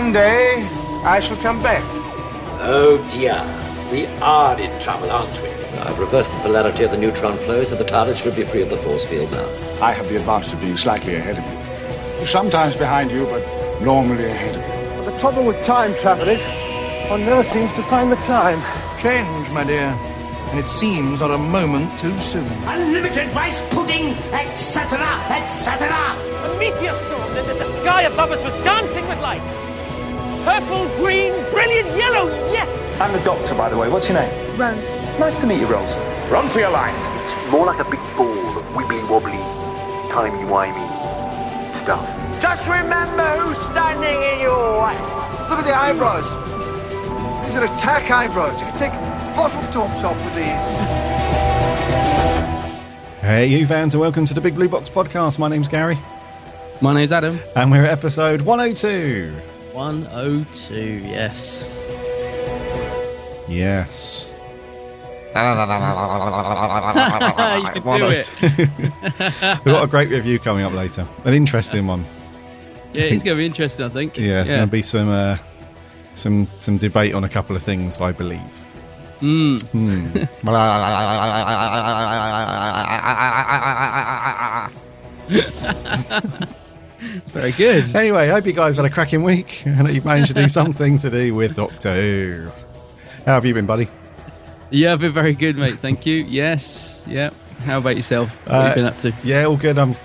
one day I shall come back. Oh dear, we are in trouble, aren't we? I've reversed the polarity of the neutron flow, so the TARDIS should be free of the force field now. I have the advantage of being slightly ahead of you. Sometimes behind you, but normally ahead of you. Well, the trouble with time travel is one never seems to find the time. Change, my dear. And it seems not a moment too soon. Unlimited rice pudding, etc., etc. A meteor storm, and the sky above us was dancing with lights. Purple, green, brilliant yellow, yes! I'm the doctor, by the way. What's your name? Rose. Nice to meet you, Rose. Run for your life. It's more like a big ball of wibbly-wobbly, timey-wimey stuff. Just remember who's standing in your way. Look at the eyebrows. These are attack eyebrows. You can take bottle tops off with these. Hey, you fans, and welcome to the Big Blue Box Podcast. My name's Gary. My name's Adam. And we're at episode 102. 102, yes. Yes. You can do it. We've got a great review coming up later. An interesting one. Yeah, it's going to be interesting, I think. Yeah, it's going to be some debate on a couple of things, I believe. Very good. Anyway, I hope you guys had a cracking week and that you've managed to do something to do with Doctor Who. How have you been, buddy? Yeah, I've been very good, mate. Thank you. Yes. Yeah. How about yourself? What have you been up to? Yeah, all good. I'm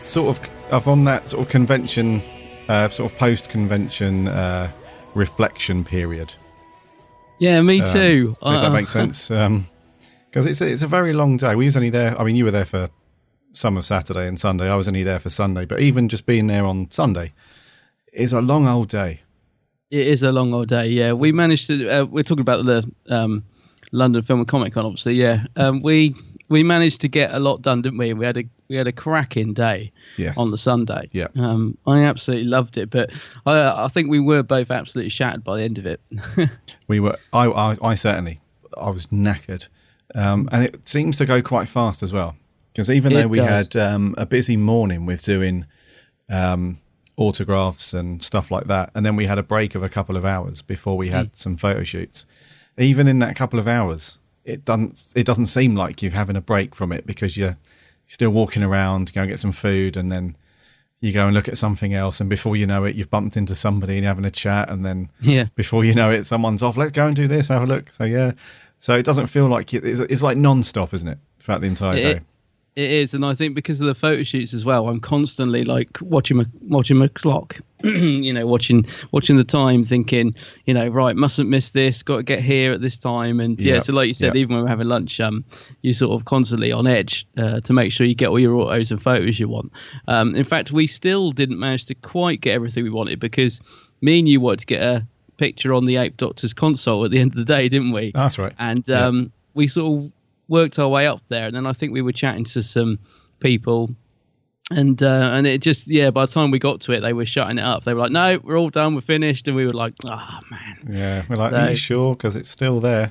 on that sort of convention, sort of post-convention reflection period. Yeah, me too. If that makes sense. Because it's a very long day. We was only there. I mean, you were there for some of Saturday and Sunday. I was only there for Sunday. But even just being there on Sunday is a long old day. It is a long old day. Yeah, we managed to. We're talking about the London Film and Comic Con, obviously. Yeah, we managed to get a lot done, didn't we? We had a cracking day. Yes. On the Sunday. Yeah. I absolutely loved it, but I think we were both absolutely shattered by the end of it. We were. I certainly. I was knackered, and it seems to go quite fast as well. Because even though we had a busy morning with doing autographs and stuff like that, and then we had a break of a couple of hours before we had some photo shoots. Even in that couple of hours, it doesn't seem like you're having a break from it because you're still walking around, go and get some food, and then you go and look at something else, and before you know it, you've bumped into somebody and you're having a chat, and then before you know it, someone's off, let's go and do this, have a look. So yeah, so it doesn't feel like it's like non-stop, isn't it, throughout the entire day? It is, and I think because of the photo shoots as well, I'm constantly like watching my clock, watching the time, thinking, right, mustn't miss this, got to get here at this time, and so like you said, even when we're having lunch, you're sort of constantly on edge to make sure you get all your autos and photos you want. In fact, we still didn't manage to quite get everything we wanted because me and you wanted to get a picture on the Eighth Doctor's console at the end of the day, didn't we? That's right. And we sort of worked our way up there, and then I think we were chatting to some people, and it just by the time we got to it, they were shutting it up. They were like, no, we're all done, we're finished, and we were like, oh man. Yeah, we're like, are you sure? Because it's still there.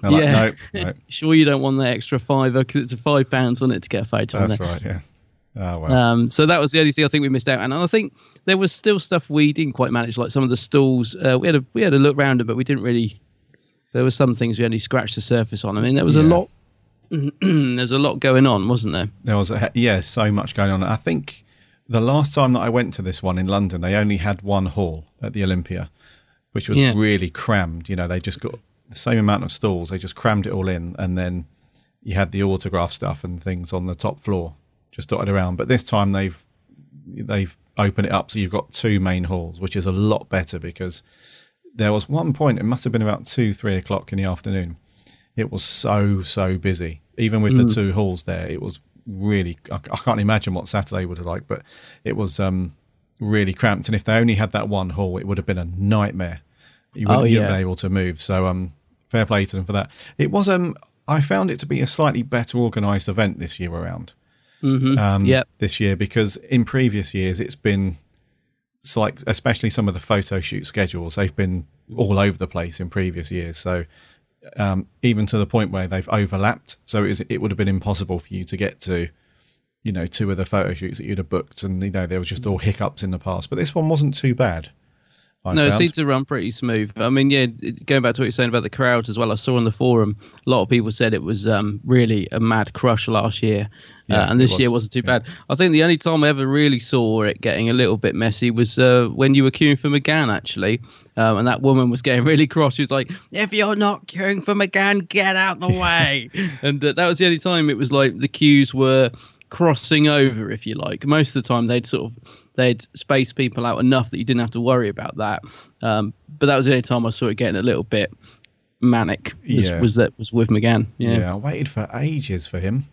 They're like, no. Sure you don't want the extra £5 because it's £5 on it to get a photo on there. That's right, yeah. Oh, wow. So that was the only thing I think we missed out on. And I think there was still stuff we didn't quite manage, like some of the stalls. We had a look round it, but we didn't really. There were some things we only scratched the surface on. I mean, there was a lot. There's a lot going on, wasn't there? There was, so much going on. I think the last time that I went to this one in London, they only had one hall at the Olympia, which was really crammed. They just got the same amount of stalls. They just crammed it all in, and then you had the autograph stuff and things on the top floor, just dotted around. But this time they've opened it up, so you've got two main halls, which is a lot better because there was one point, it must have been about 2-3 o'clock in the afternoon. It was so busy. Even with the two halls there, it was really, I can't imagine what Saturday would have like, but it was really cramped. And if they only had that one hall, it would have been a nightmare. You wouldn't have been able to move. So fair play to them for that. It was, I found it to be a slightly better organised event this year around. This year, because in previous years, it's like, especially some of the photo shoot schedules, they've been all over the place in previous years. So even to the point where they've overlapped, so it would have been impossible for you to get to, two of the photo shoots that you'd have booked, and there was just all hiccups in the past. But this one wasn't too bad. I No, it found. seemed to run pretty smooth. I mean, yeah, going back to what you're saying about the crowds as well, I saw on the forum, a lot of people said it was really a mad crush last year. Yeah, and this year wasn't too bad. I think the only time I ever really saw it getting a little bit messy was when you were queuing for McGann, actually. And that woman was getting really cross. She was like, if you're not queuing for McGann, get out the way. And that was the only time it was like the queues were crossing over, if you like. Most of the time they'd space people out enough that you didn't have to worry about that. But that was the only time I saw it getting a little bit manic. Was with McGann. Yeah, I waited for ages for him.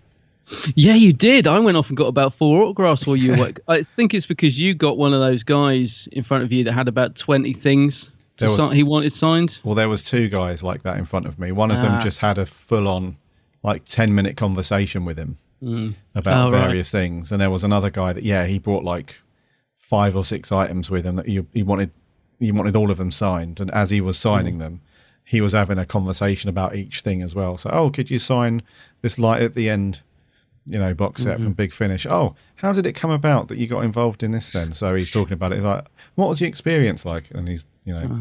Yeah, you did. I went off and got about 4 autographs for you. I think it's because you got one of those guys in front of you that had about 20 things he wanted signed. Well, there was 2 guys like that in front of me. One of them just had a full-on, 10-minute conversation with him about various things, and there was another guy that he brought 5 or 6 items with him that he wanted all of them signed, and as he was signing them, he was having a conversation about each thing as well. So, could you sign this light at the end? Box set from Big Finish. Oh, how did it come about that you got involved in this then? So he's talking about it. He's like, what was the experience like? And he's,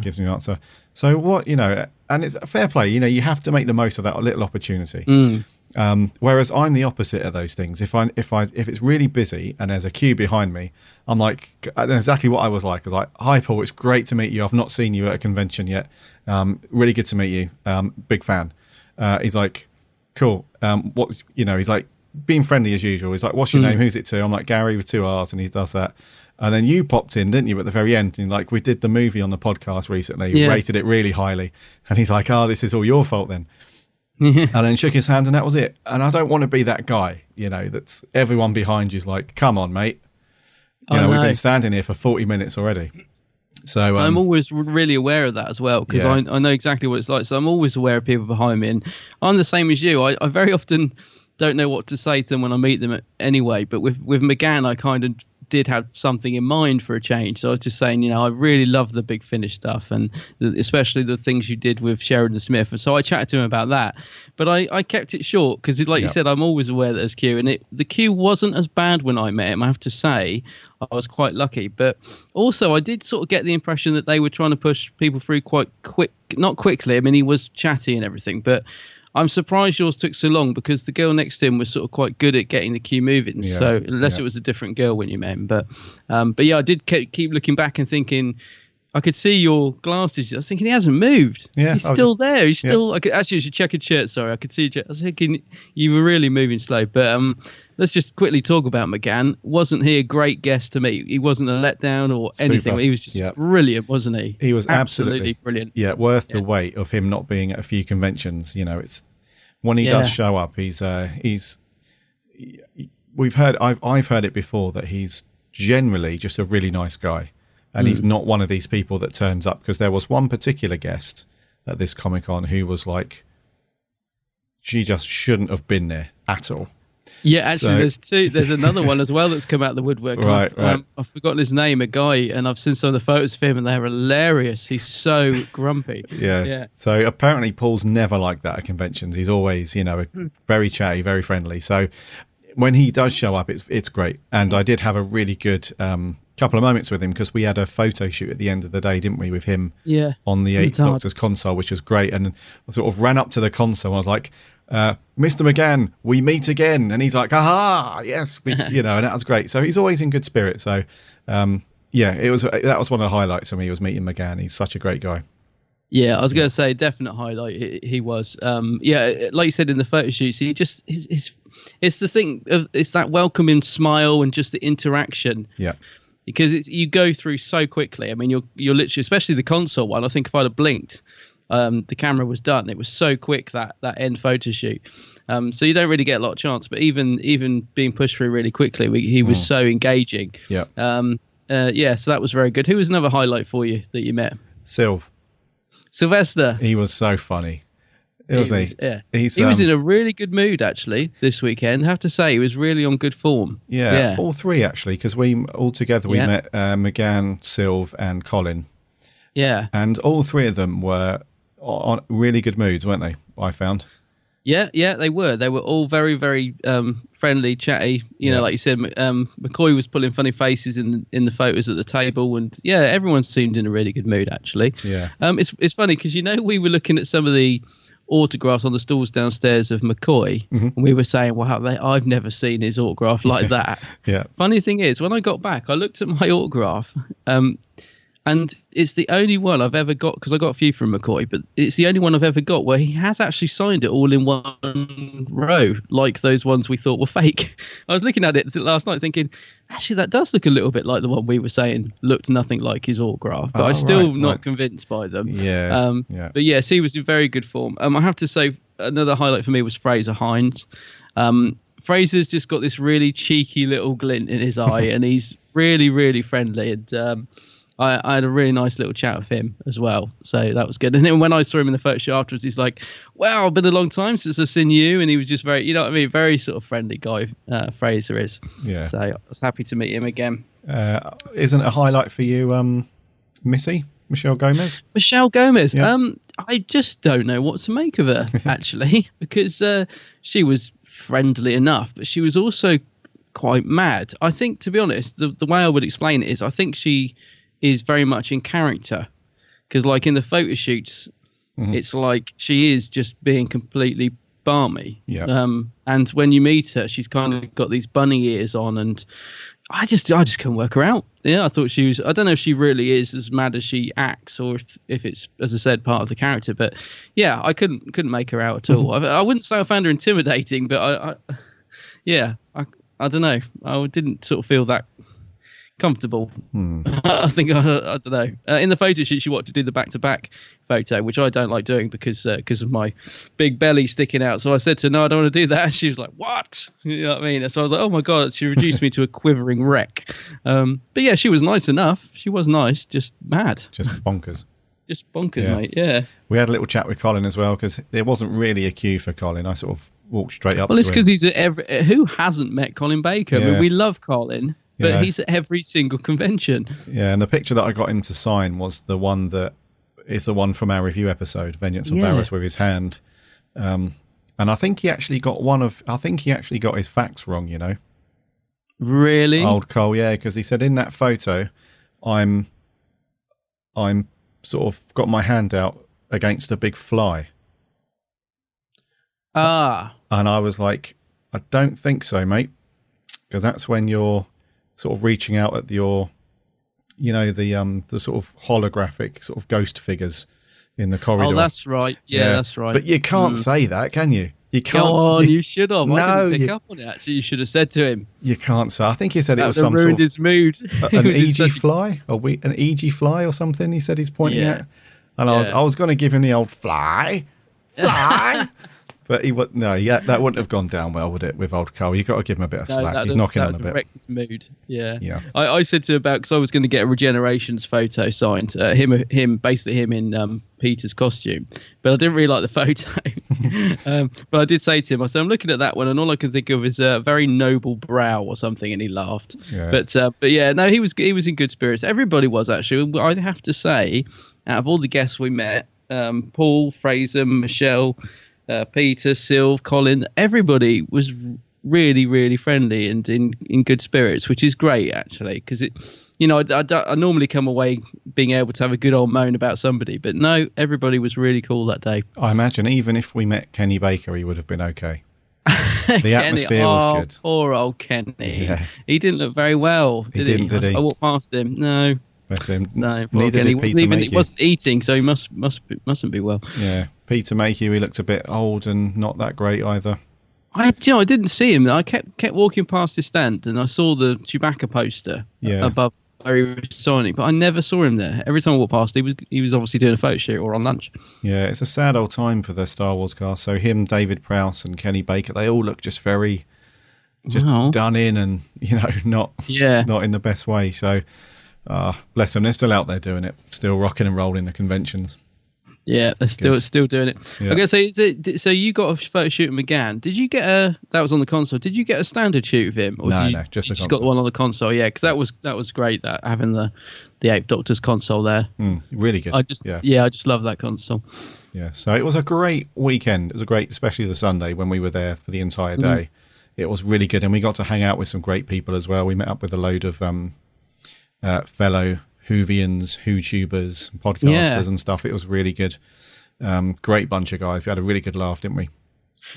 gives me an answer. So what, and it's fair play, you have to make the most of that little opportunity. Whereas I'm the opposite of those things. If it's really busy and there's a queue behind me, I'm like, exactly what I was like. I was like, hi Paul, it's great to meet you. I've not seen you at a convention yet. Really good to meet you. Big fan. He's like, cool. He's like, being friendly as usual. He's like, what's your name? Who's it to? I'm like, Gary with 2 R's, and he does that. And then you popped in, didn't you, at the very end? And we did the movie on the podcast recently. You rated it really highly. And he's like, this is all your fault then. And then shook his hand, and that was it. And I don't want to be that guy, that's everyone behind you's like, come on, mate. We've been standing here for 40 minutes already. So I'm always really aware of that as well, because I know exactly what it's like. So I'm always aware of people behind me, and I'm the same as you. I very often don't know what to say to them when I meet them anyway. But with McGann, I kind of did have something in mind for a change. So I was just saying, I really love the Big Finish stuff, and especially the things you did with Sheridan Smith. And so I chatted to him about that. But I kept it short because, like you said, I'm always aware that there's queue. And the queue wasn't as bad when I met him, I have to say. I was quite lucky. But also, I did sort of get the impression that they were trying to push people through quite quick. Not quickly. I mean, he was chatty and everything, but I'm surprised yours took so long because the girl next to him was sort of quite good at getting the queue moving. Yeah, so unless it was a different girl when you met him, but yeah, I did keep looking back and thinking, I could see your glasses. I was thinking he hasn't moved. Yeah, he's still there. He's still. I should check his shirt. Sorry, I could see. I was thinking you were really moving slow. But let's just quickly talk about McGann. Wasn't he a great guest to meet? He wasn't a letdown or anything. Super. He was just brilliant, wasn't he? He was absolutely brilliant. Yeah, worth the wait of him not being at a few conventions. It's when he does show up. We've heard. I've heard it before that he's generally just a really nice guy. And he's not one of these people that turns up, because there was one particular guest at this Comic-Con who was like, she just shouldn't have been there at all. Yeah, actually, there's two. There's another one as well that's come out of the woodwork. Right. I've forgotten his name, a guy, and I've seen some of the photos of him, and they're hilarious. He's so grumpy. Yeah. So apparently Paul's never like that at conventions. He's always, very chatty, very friendly. So when he does show up, it's great. And I did have a really good couple of moments with him, because we had a photo shoot at the end of the day, didn't we, with him on the 8th Doctor's console, which was great. And I sort of ran up to the console and I was like, Mr. McGann, we meet again. And he's like, aha, yes, and that was great. So he's always in good spirit. So that was one of the highlights for me, was meeting McGann. He's such a great guy. Yeah, I was going to say, definite highlight. He was. Like you said in the photo shoots, he just it's the thing of, it's that welcoming smile and just the interaction. Yeah. Because you go through so quickly. I mean, you're literally, especially the console one. I think if I'd have blinked, the camera was done. It was so quick, that end photo shoot. So you don't really get a lot of chance. But even being pushed through really quickly, he was so engaging. Yeah. So that was very good. Who was another highlight for you that you met? Sylvester. He was so funny. He was in a really good mood actually this weekend. I have to say, he was really on good form. Yeah. All three actually, because we met McGann, Sylv, and Colin. Yeah, and all three of them were on really good moods, weren't they? I found. Yeah, they were. They were all very, very friendly, chatty. You know, like you said, McCoy was pulling funny faces in the photos at the table, and yeah, everyone seemed in a really good mood actually. Yeah. It's funny because we were looking at some of the autographs on the stalls downstairs of McCoy, and we were saying, "Wow, I've never seen his autograph like that." Yeah. Funny thing is, when I got back, I looked at my autograph. And it's the only one I've ever got, because I got a few from McCoy, but it's the only one I've ever got where he has actually signed it all in one row, like those ones we thought were fake. I was looking at it last night thinking, actually, that does look a little bit like the one we were saying looked nothing like his autograph, but I'm still not convinced by them. Yeah. But yes, he was in very good form. I have to say, another highlight for me was Fraser Hines. Fraser's just got this really cheeky little glint in his eye, and he's really, really friendly. And I had a really nice little chat with him as well, so that was good. And then when I saw him in the photo shoot afterwards, he's like, "Wow, it's been a long time since I've seen you," and he was just very, you know what I mean, very sort of friendly guy. Fraser is. Yeah. So I was happy to meet him again. Isn't a highlight for you, Michelle Gomez? Michelle Gomez. Yeah. I just don't know what to make of her actually, because she was friendly enough, but she was also quite mad. I think, to be honest, the way I would explain it is, I think she is very much in character, because like in the photo shoots, it's like she is just being completely balmy. Yeah. And when you meet her, she's kind of got these bunny ears on, and I just couldn't work her out. Yeah, I thought she was. I don't know if she really is as mad as she acts, or if it's, as I said, part of the character. But yeah, I couldn't make her out at all. I wouldn't say I found her intimidating, but I don't know. I didn't sort of feel that comfortable. I think I don't know. In the photo shoot, she wanted to do the back-to-back photo, which I don't like doing because of my big belly sticking out. So I said to her, "No, I don't want to do that." And she was like, "What?" You know what I mean? So I was like, "Oh my god!" She reduced me to a quivering wreck. But yeah, she was nice enough. She was nice, just mad, just bonkers. Just bonkers, mate. Yeah. We had a little chat with Colin as well, because there wasn't really a queue for Colin. I sort of walked straight up. Well, it's because him. he's at who hasn't met Colin Baker? I mean, we love Colin. But he's at every single convention. Yeah, and the picture that I got him to sign was the one that is the one from our review episode, Vengeance of Varys, with his hand. And I think he actually got his facts wrong, you know. Really? Old Cole, yeah, because he said in that photo, I'm sort of got my hand out against a big fly. And I was like, I don't think so, mate, because that's when you're sort of reaching out at your, you know, the sort of holographic sort of ghost figures in the corridor. Oh, that's right. Yeah, that's right. But you can't say that, can you? You can't. Go on, you should have. No, I didn't pick up on it. Actually, you should have said to him. You can't say. I think he said it was some ruined sort of his mood. An EG fly, an EG fly or something. He said he's pointing at, and I was going to give him the old fly. But he would that wouldn't have gone down well, would it? With old Cole, you got to give him a bit of slack. He's knocking on a bit. Wrecked his mood. Yeah. I I said to him because I was going to get a Regenerations photo signed, him in Peter's costume, but I didn't really like the photo. But I did say to him, I said, I'm looking at that one, and all I can think of is a very noble brow or something, and he laughed. Yeah. But yeah, no, he was in good spirits. Everybody was actually. I'd have to say, out of all the guests we met, Paul, Fraser, Michelle, Peter, Sylv, Colin, everybody was really, really friendly and in good spirits, which is great actually, because I normally come away being able to have a good old moan about somebody, but no, everybody was really cool that day. I imagine even if we met Kenny Baker, he would have been okay. The atmosphere was good. Poor old Kenny. Yeah. He didn't look very well, did he? I walked past him. No. Bless him. No, neither did Peter Mayhew. He wasn't eating, so he mustn't be well. Yeah, Peter Mayhew, he looked a bit old and not that great either. I didn't see him. I kept walking past his stand, and I saw the Chewbacca poster above where he was signing, but I never saw him there. Every time I walked past, he was obviously doing a photo shoot or on lunch. Yeah, it's a sad old time for the Star Wars cast. So him, David Prowse, and Kenny Baker, they all look just very done in, and not in the best way. So. Bless them, they're still out there doing it, still rocking and rolling the conventions. Yeah, they're still doing it. Yeah. Okay, so you got a photo shoot with McGann. Did you get that was on the console? Did you get a standard shoot with him? Or No, did you, no, just you a just got the console. one on the console. Yeah, because that was great. That having the Eighth Doctor's console there. Really good. I just love that console. Yeah, so it was a great weekend. It was a great, especially the Sunday when we were there for the entire day. It was really good, and we got to hang out with some great people as well. We met up with a load of fellow Whovians, Who-tubers, podcasters and stuff. It was really good. Great bunch of guys. We had a really good laugh, didn't we?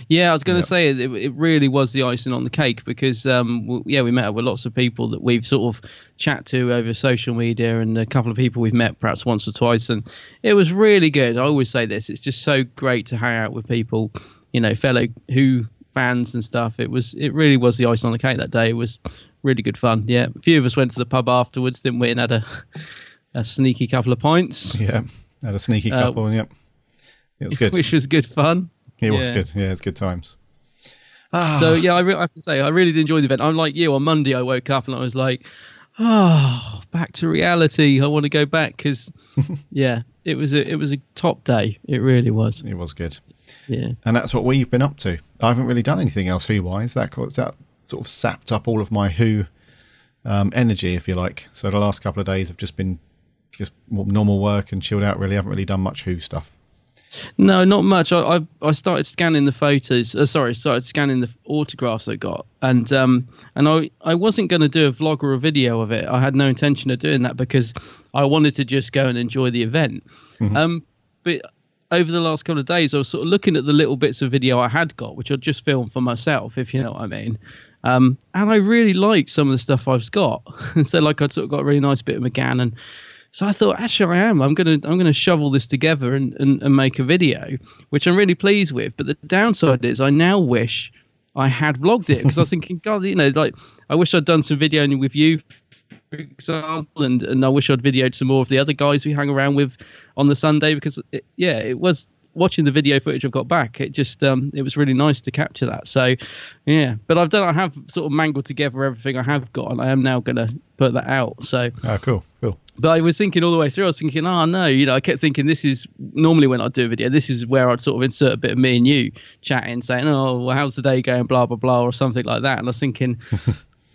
Yeah, I was going to say it really was the icing on the cake because we met up with lots of people that we've sort of chat to over social media, and a couple of people we've met perhaps once or twice, and it was really good. I always say this: it's just so great to hang out with people, fellow Who fans and stuff. It really was the icing on the cake that day. It was really good fun. Yeah, a few of us went to the pub afterwards, didn't we, and had a sneaky couple of pints. Yeah, had a sneaky couple, and yep, it was good. Which was good fun. It was good. Yeah, it's good times. So yeah, I have to say I really did enjoy the event. I'm like you. On Monday, I woke up and I was like, back to reality. I want to go back because, yeah, it was a top day. It really was. It was good. Yeah, and that's what we've been up to. I haven't really done anything else Who-wise. That sort of sapped up all of my Who energy, if you like. So the last couple of days have just been normal work and chilled out. Really, haven't really done much Who stuff. No, not much. I started scanning the photos. Started scanning the autographs I got, and I wasn't going to do a vlog or a video of it. I had no intention of doing that because I wanted to just go and enjoy the event. But over the last couple of days, I was sort of looking at the little bits of video I had got, which I just filmed for myself, if you know what I mean. And I really liked some of the stuff I've got. So like I sort of got a really nice bit of McGann, and so I thought, actually, I'm gonna shovel this together and make a video, which I'm really pleased with. But the downside is, I now wish I had vlogged it because I was thinking, God, like I wish I'd done some videoing with you, for example, and I wish I'd videoed some more of the other guys we hung around with on the Sunday because it was watching the video footage I've got back. It just it was really nice to capture that. So yeah, but I have sort of mangled together everything I have got, and I am now gonna put that out. So cool. But I was thinking all the way through, I was thinking, I kept thinking this is normally when I do a video, this is where I'd sort of insert a bit of me and you chatting, saying, well, how's the day going, blah, blah, blah, or something like that. And I was thinking,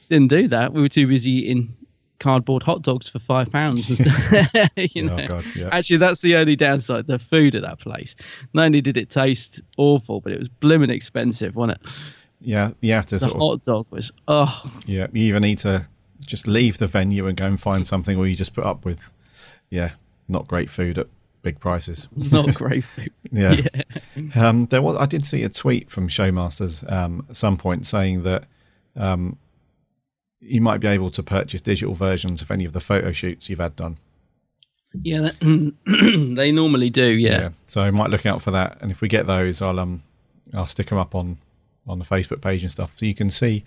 didn't do that. We were too busy eating cardboard hot dogs for £5 and stuff. Oh, God, yeah. Actually, that's the only downside, the food at that place. Not only did it taste awful, but it was blimmin' expensive, wasn't it? Yeah, you have to the hot dog was, Yeah, you either need to just leave the venue and go and find something, or you just put up with, not great food at big prices. Not great food. Yeah. I did see a tweet from Showmasters at some point saying that you might be able to purchase digital versions of any of the photo shoots you've had done. Yeah, they normally do. Yeah. So I might look out for that, and if we get those, I'll stick them up on the Facebook page and stuff, so you can see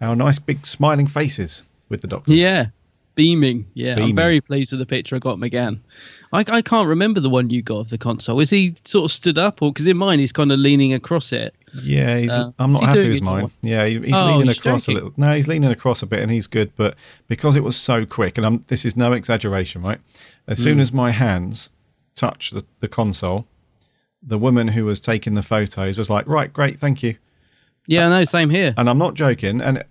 our nice big smiling faces with the Doctors. Yeah, beaming. Yeah, Beaming. I'm very pleased with the picture I got McGann. I can't remember the one you got of the console. Is he sort of stood up, or because in mine he's kind of leaning across it? Yeah, I'm not happy with mine. Yeah, he's leaning across joking. a little. No, he's leaning across a bit, and he's good. But because it was so quick, and this is no exaggeration, right? As soon as my hands touched the console, the woman who was taking the photos was like, "Right, great, thank you." Yeah, no, same here. And I'm not joking. And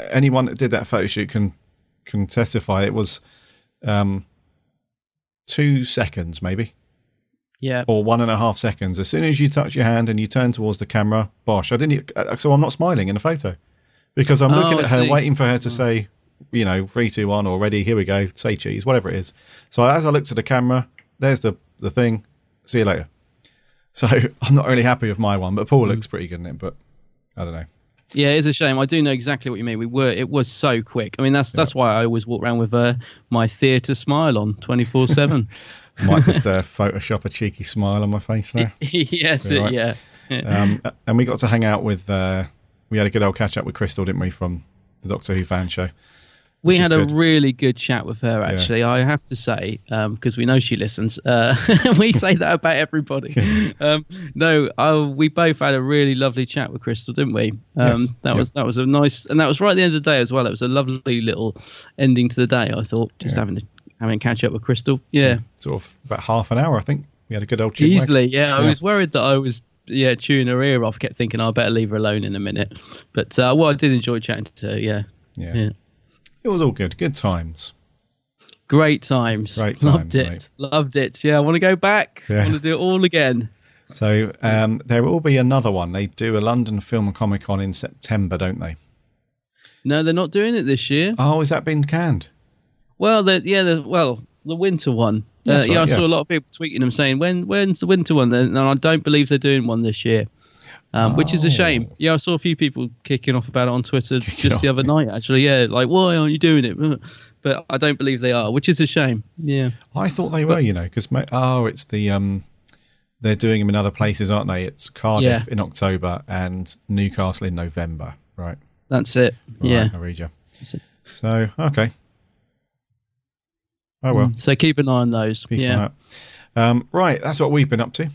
anyone that did that photo shoot can testify. It was 2 seconds, maybe. Yeah. Or 1.5 seconds. As soon as you touch your hand and you turn towards the camera, bosh! So I'm not smiling in the photo because I'm looking at her, waiting for her to say, 3, 2, 1, or ready. Here we go. Say cheese, whatever it is. So as I looked at the camera, there's the thing. See you later. So I'm not really happy with my one, but Paul looks pretty good in it. But I don't know. Yeah, it's a shame. I do know exactly what you mean. It was so quick. I mean, that's why I always walk around with my theatre smile on 24/7. Might just Photoshop a cheeky smile on my face there. Yes, right. yeah. And we got to hang out with. We had a good old catch up with Crystal, didn't we, from the Doctor Who fan show? We had a really good chat with her, actually. Yeah. I have to say, because we know she listens. We say that about everybody. We both had a really lovely chat with Crystal, didn't we? That was a nice, and that was right at the end of the day as well. It was a lovely little ending to the day, I thought, having a catch up with Crystal. Yeah. Sort of about half an hour, I think. We had a good old chinwag. Easily, yeah. I was worried that I was chewing her ear off. Kept thinking I better leave her alone in a minute. But I did enjoy chatting to her. Yeah. It was all good. Good times. Great times. Loved it. Mate. Loved it. Yeah, I want to go back. I want to do it all again. So there will be another one. They do a London Film Comic Con in September, don't they? No, they're not doing it this year. Oh, has that been canned? Well, the winter one. That's right, I saw a lot of people tweeting them saying, when's the winter one? And I don't believe they're doing one this year, which is a shame. Yeah, I saw a few people kicking off about it on Twitter the other night, actually. Yeah, like, why aren't you doing it? But I don't believe they are, which is a shame. Yeah. I thought they were, because, it's the... they're doing them in other places, aren't they? It's Cardiff in October and Newcastle in November, right? That's it. Right, yeah. I read you. So, okay. Oh, well. So keep an eye on those. Right, that's what we've been up to.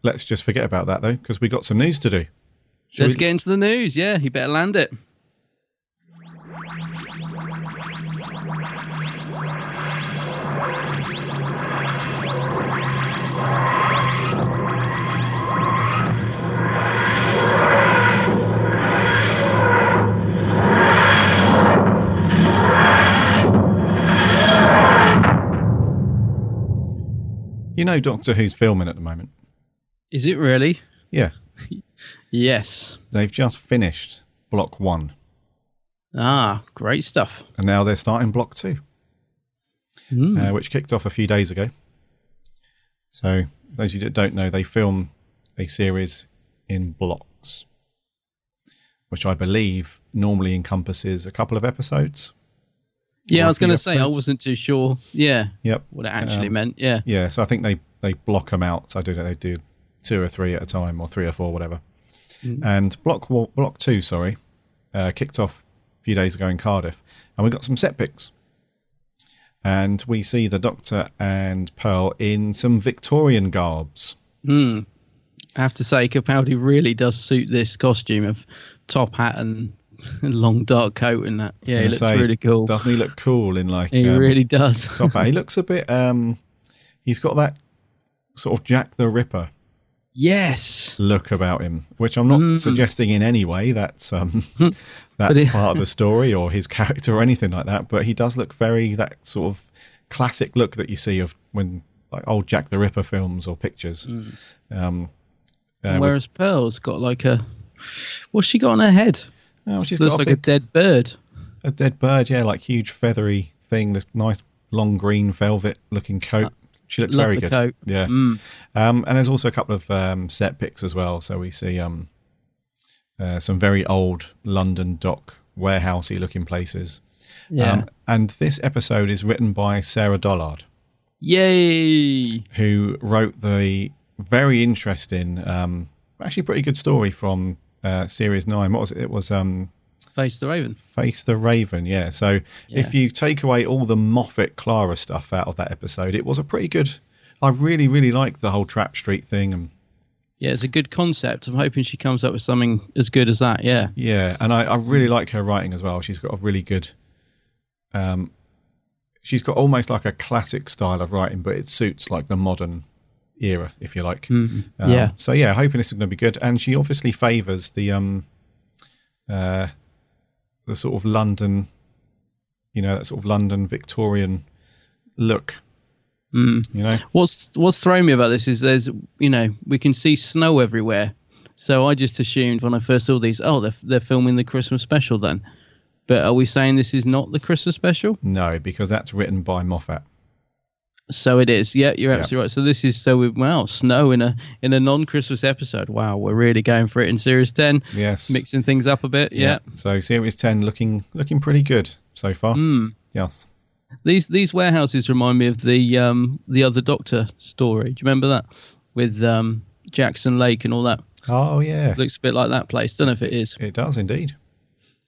Let's just forget about that, though, because we got some news to do. Let's get into the news. Yeah, you better land it. You know Doctor Who's filming at the moment? Is it really? Yeah. Yes. They've just finished Block 1. Ah, great stuff. And now they're starting Block 2, which kicked off a few days ago. So, those of you that don't know, they film a series in blocks, which I believe normally encompasses a couple of episodes. Yeah, I was going to say, I wasn't too sure. Yeah. Yep. What it actually meant. Yeah. Yeah. So I think they block them out. So I do they do 2 or 3 at a time, or 3 or 4, whatever. And Block 2, kicked off a few days ago in Cardiff, and we got some set pics. And we see the Doctor and Pearl in some Victorian garbs. I have to say, Capaldi really does suit this costume of top hat and long dark coat and that. Yeah, he looks really cool. Doesn't he look cool in like... He really does. Top hat. He looks a bit... he's got that sort of Jack the Ripper look about him, which I'm not suggesting in any way that's part of the story or his character or anything like that, but he does look very that sort of classic look that you see of when like old Jack the Ripper films or pictures. Whereas Pearl's got like a... What's she got on her head? Oh, she's looks got like a dead bird. A dead bird, yeah, like huge feathery thing. This nice long green velvet looking coat. She looks very good. Coat. Yeah. And there's also a couple of set pics as well. So we see some very old London dock warehousey looking places. Yeah. And this episode is written by Sarah Dollard. Yay! Who wrote the very interesting, actually pretty good story from Series 9. What was it? It was Face the Raven. Face the Raven, yeah. So if you take away all the Moffat Clara stuff out of that episode, it was a pretty good... I really, really liked the whole Trap Street thing. And yeah, it's a good concept. I'm hoping she comes up with something as good as that, yeah. Yeah, and I really like her writing as well. She's got a really good... she's got almost like a classic style of writing, but it suits like the modern era, if you like. Yeah. So yeah, hoping this is going to be good. And she obviously favours the sort of London, that sort of London Victorian look. You know, what's thrown me about this is there's, we can see snow everywhere. So I just assumed when I first saw these, they're filming the Christmas special then. But are we saying this is not the Christmas special? No, because that's written by Moffat. So it is. Yeah, you're absolutely right. So this is snow in a non-Christmas episode. Wow, we're really going for it in Series 10. Yes, mixing things up a bit. Yeah. So Series 10 looking pretty good so far. Yes. These warehouses remind me of the other Doctor story. Do you remember that with Jackson Lake and all that? Oh yeah, looks a bit like that place. Don't know if it is. It does indeed.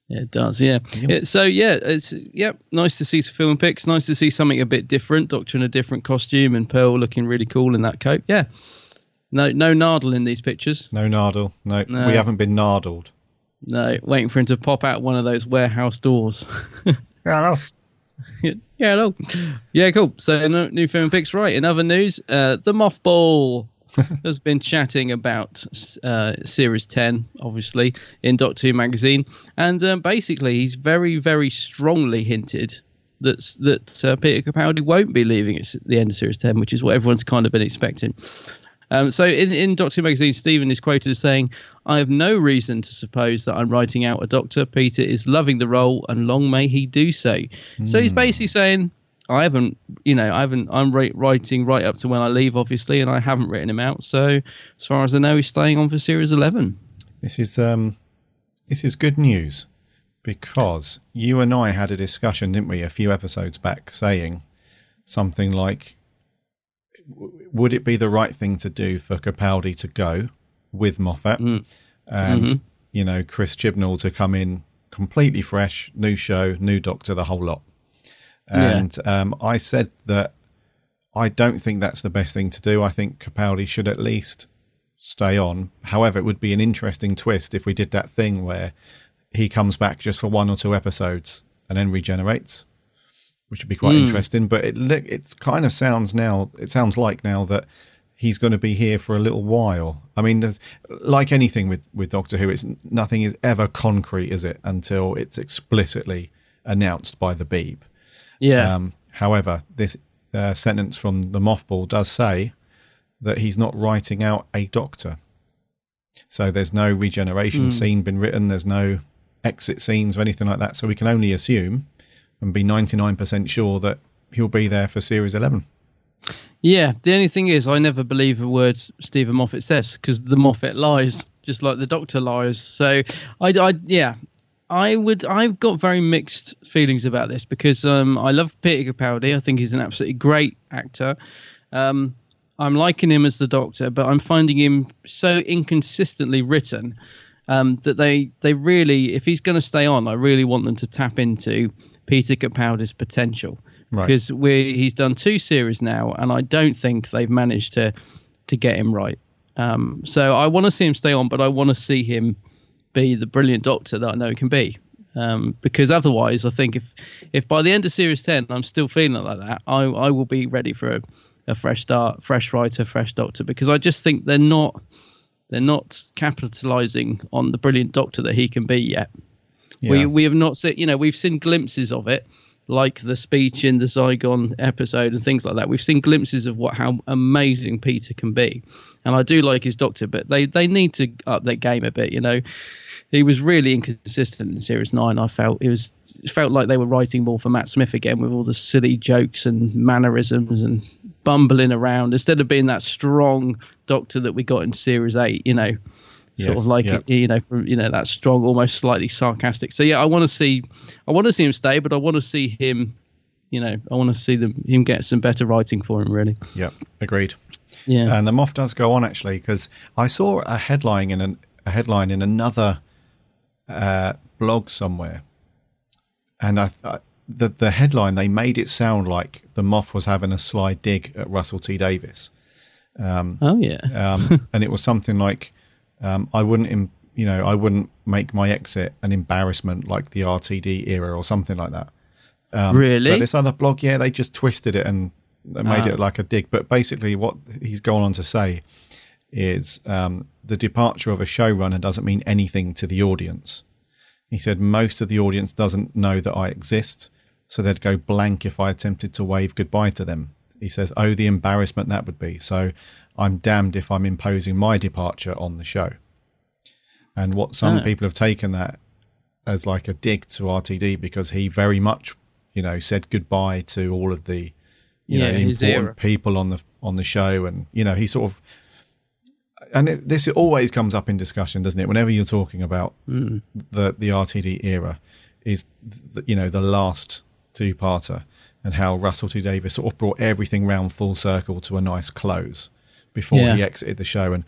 Yeah, it does, yeah. It's nice to see some film pics. Nice to see something a bit different. Doctor in a different costume and Pearl looking really cool in that coat. Yeah. No Nardle in these pictures. No Nardle. No, we haven't been Nardled. No, waiting for him to pop out one of those warehouse doors. Yeah, I know. Yeah, hello. Yeah, cool. So new film picks. Right. In other news, the Mothball has been chatting about Series 10, obviously, in Doctor Who magazine. And basically, he's very, very strongly hinted that Peter Capaldi won't be leaving at the end of Series 10, which is what everyone's kind of been expecting. So in Doctor Who magazine, Stephen is quoted as saying, "I have no reason to suppose that I'm writing out a Doctor. Peter is loving the role, and long may he do so." So he's basically saying, I'm writing right up to when I leave, obviously, and I haven't written him out. So as far as I know, he's staying on for Series 11. This is good news, because you and I had a discussion, didn't we, a few episodes back, saying something like, would it be the right thing to do for Capaldi to go with Moffat and, Chris Chibnall to come in completely fresh, new show, new Doctor, the whole lot? And I said that I don't think that's the best thing to do. I think Capaldi should at least stay on. However, it would be an interesting twist if we did that thing where he comes back just for 1 or 2 episodes and then regenerates, which would be quite interesting. But it kind of sounds like now that he's going to be here for a little while. I mean, there's, like anything with Doctor Who, nothing is ever concrete, is it, until it's explicitly announced by the Beeb. Yeah. However, this sentence from the Mothball does say that he's not writing out a Doctor. So there's no regeneration scene been written. There's no exit scenes or anything like that. So we can only assume and be 99% sure that he'll be there for Series 11. Yeah, the only thing is I never believe a word Stephen Moffat says, because the Moffat lies, just like the Doctor lies. So I've got very mixed feelings about this, because I love Peter Capaldi. I think he's an absolutely great actor. I'm liking him as the Doctor, but I'm finding him so inconsistently written that they really, if he's going to stay on, I really want them to tap into Peter Capaldi's potential. Right. Because he's done 2 series now, and I don't think they've managed to get him right. So I want to see him stay on, but I want to see him be the brilliant Doctor that I know he can be. Because otherwise, I think if by the end of Series 10 I'm still feeling like that, I will be ready for a fresh start, fresh writer, fresh Doctor, because I just think they're not capitalizing on the brilliant Doctor that he can be yet. Yeah. We have not seen, we've seen glimpses of it, like the speech in the Zygon episode and things like that. We've seen glimpses of how amazing Peter can be, and I do like his Doctor, but they need to up their game a bit. He was really inconsistent in Series 9. I felt it felt like they were writing more for Matt Smith again, with all the silly jokes and mannerisms and bumbling around, instead of being that strong Doctor that we got in Series 8. Sort of like from that strong, almost slightly sarcastic. So yeah, I want to see him stay, but I want to see him. I want to see him get some better writing for him. Really. Yeah, agreed. Yeah, and the Moff does go on, actually, because I saw a headline in another blog somewhere, and the headline, they made it sound like the Moff was having a sly dig at Russell T Davies. And it was something like, I wouldn't make my exit an embarrassment like the RTD era or something like that. Really? So this other blog, they just twisted it and made it like a dig. But basically what he's gone on to say is the departure of a showrunner doesn't mean anything to the audience. He said most of the audience doesn't know that I exist, so they'd go blank if I attempted to wave goodbye to them. He says, oh, the embarrassment that would be. So I'm damned if I'm imposing my departure on the show. And what some people have taken that as like a dig to RTD, because he very much, said goodbye to all of the, important people on the show. And, he sort of, and this always comes up in discussion, doesn't it? Whenever you're talking about the RTD era, is, the last 2-parter, and how Russell T Davies sort of brought everything round full circle to a nice close before he exited the show. And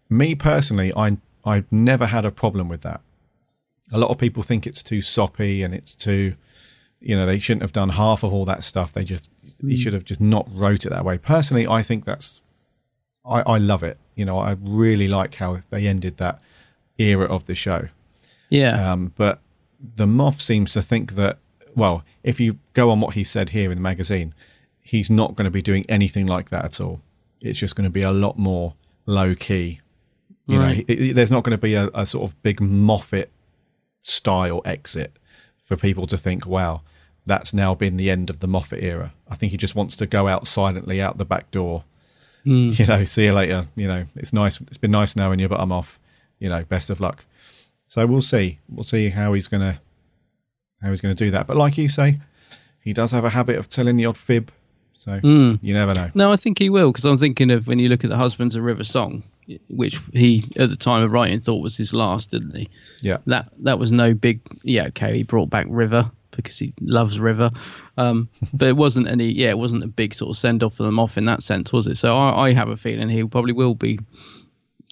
me personally, I've never had a problem with that. A lot of people think it's too soppy and it's too, they shouldn't have done half of all that stuff. They should have just not wrote it that way. Personally, I think I love it. I really like how they ended that era of the show. Yeah. But the Moff seems to think that well, if you go on what he said here in the magazine, he's not going to be doing anything like that at all. It's just going to be a lot more low key. You know, there's not going to be a sort of big Moffat style exit for people to think, wow, that's now been the end of the Moffat era. I think he just wants to go out silently out the back door. You know, see you later. You know, it's nice. It's been nice knowing you, but I'm off. You know, best of luck. So we'll see. We'll see how he's gonna do that. But like you say, he does have a habit of telling the odd fib. So you never know. No, I think he will, because I'm thinking of when you look at the Husbands of River song, which he at the time of writing thought was his last, didn't he? Yeah. That was no big. Yeah, okay. He brought back River because he loves River, but it wasn't any. Yeah, it wasn't a big sort of send off for them off in that sense, was it? So I have a feeling he probably will be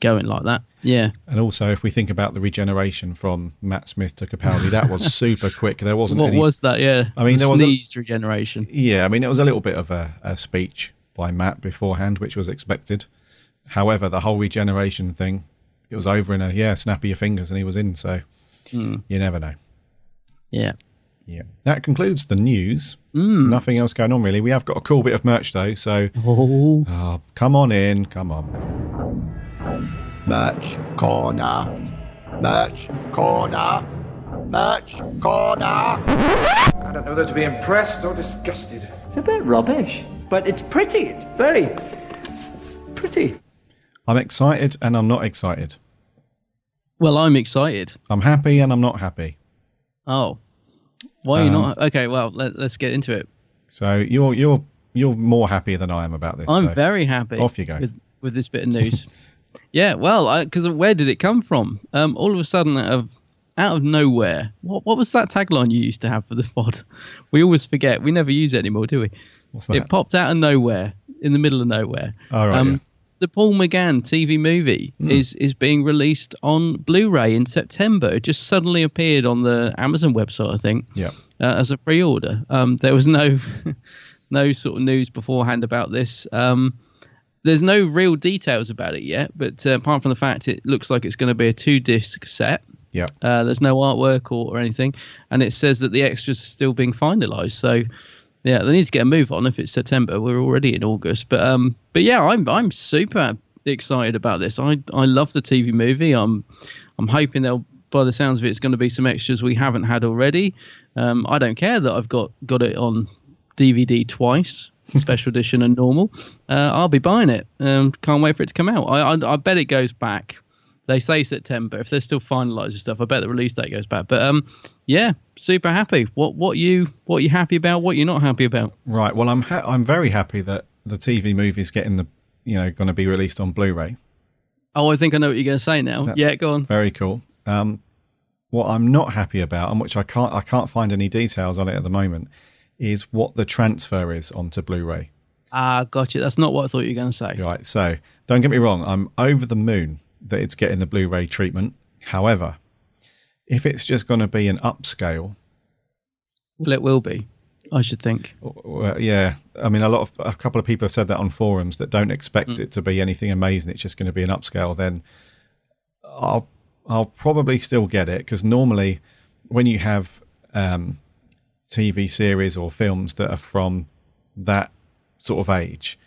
going like that. Yeah. And also, if we think about the regeneration from Matt Smith to Capaldi, that was super quick. There wasn't. What was that? Yeah. I mean, there was sneezed regeneration. Yeah, I mean, it was a little bit of a speech by Matt beforehand, which was expected. However, the whole regeneration thing, it was over in a snap of your fingers, and he was in. So you never know. Yeah. Yeah. That concludes the news. Nothing else going on, really. We have got a cool bit of merch, though. So come on in. Come on. Merch corner. Merch corner. Merch corner. I don't know whether to be impressed or disgusted. It's a bit rubbish, but it's pretty. It's very pretty. I'm excited and I'm not excited. Well, I'm excited. I'm happy and I'm not happy. Oh. Why are you not? Okay, well, let's get into it. So you're more happy than I am about this. I'm very happy. Off you go. With this bit of news. Yeah, well, because where did it come from? All of a sudden, out of nowhere, what was that tagline you used to have for the pod? We always forget. We never use it anymore, do we? What's that? It popped out of nowhere, in the middle of nowhere. All right. Yeah. The Paul McGann TV movie is being released on Blu-ray in September. It just suddenly appeared on the Amazon website, I think, as a pre-order. There was no sort of news beforehand about this. There's no real details about it yet, but apart from the fact it looks like it's going to be a 2-disc set. Yeah. There's no artwork or anything, and it says that the extras are still being finalised. So, yeah, they need to get a move on if it's September. We're already in August, but yeah, I'm super excited about this. I love the TV movie. I'm hoping they'll, by the sounds of it, it's going to be some extras we haven't had already. I don't care that I've got it on DVD twice, special edition and normal. I'll be buying it. Can't wait for it to come out. I bet it goes back. They say September. If they're still finalising stuff, I bet the release date goes back. But yeah, super happy. What you happy about? What you're not happy about? Right. Well, I'm very happy that the TV movie's getting going to be released on Blu-ray. Oh, I think I know what you're going to say now. Yeah, go on. Very cool. What I'm not happy about, and which I can't find any details on it at the moment, is what the transfer is onto Blu-ray. Ah, gotcha. That's not what I thought you were going to say. Right. So don't get me wrong. I'm over the moon that it's getting the Blu-ray treatment. However, if it's just going to be an upscale, well, it will be, I should think. Yeah, I mean, a couple of people have said that on forums that don't expect it to be anything amazing. It's just going to be an upscale. Then I'll probably still get it, because normally when you have TV series or films that are from that sort of age,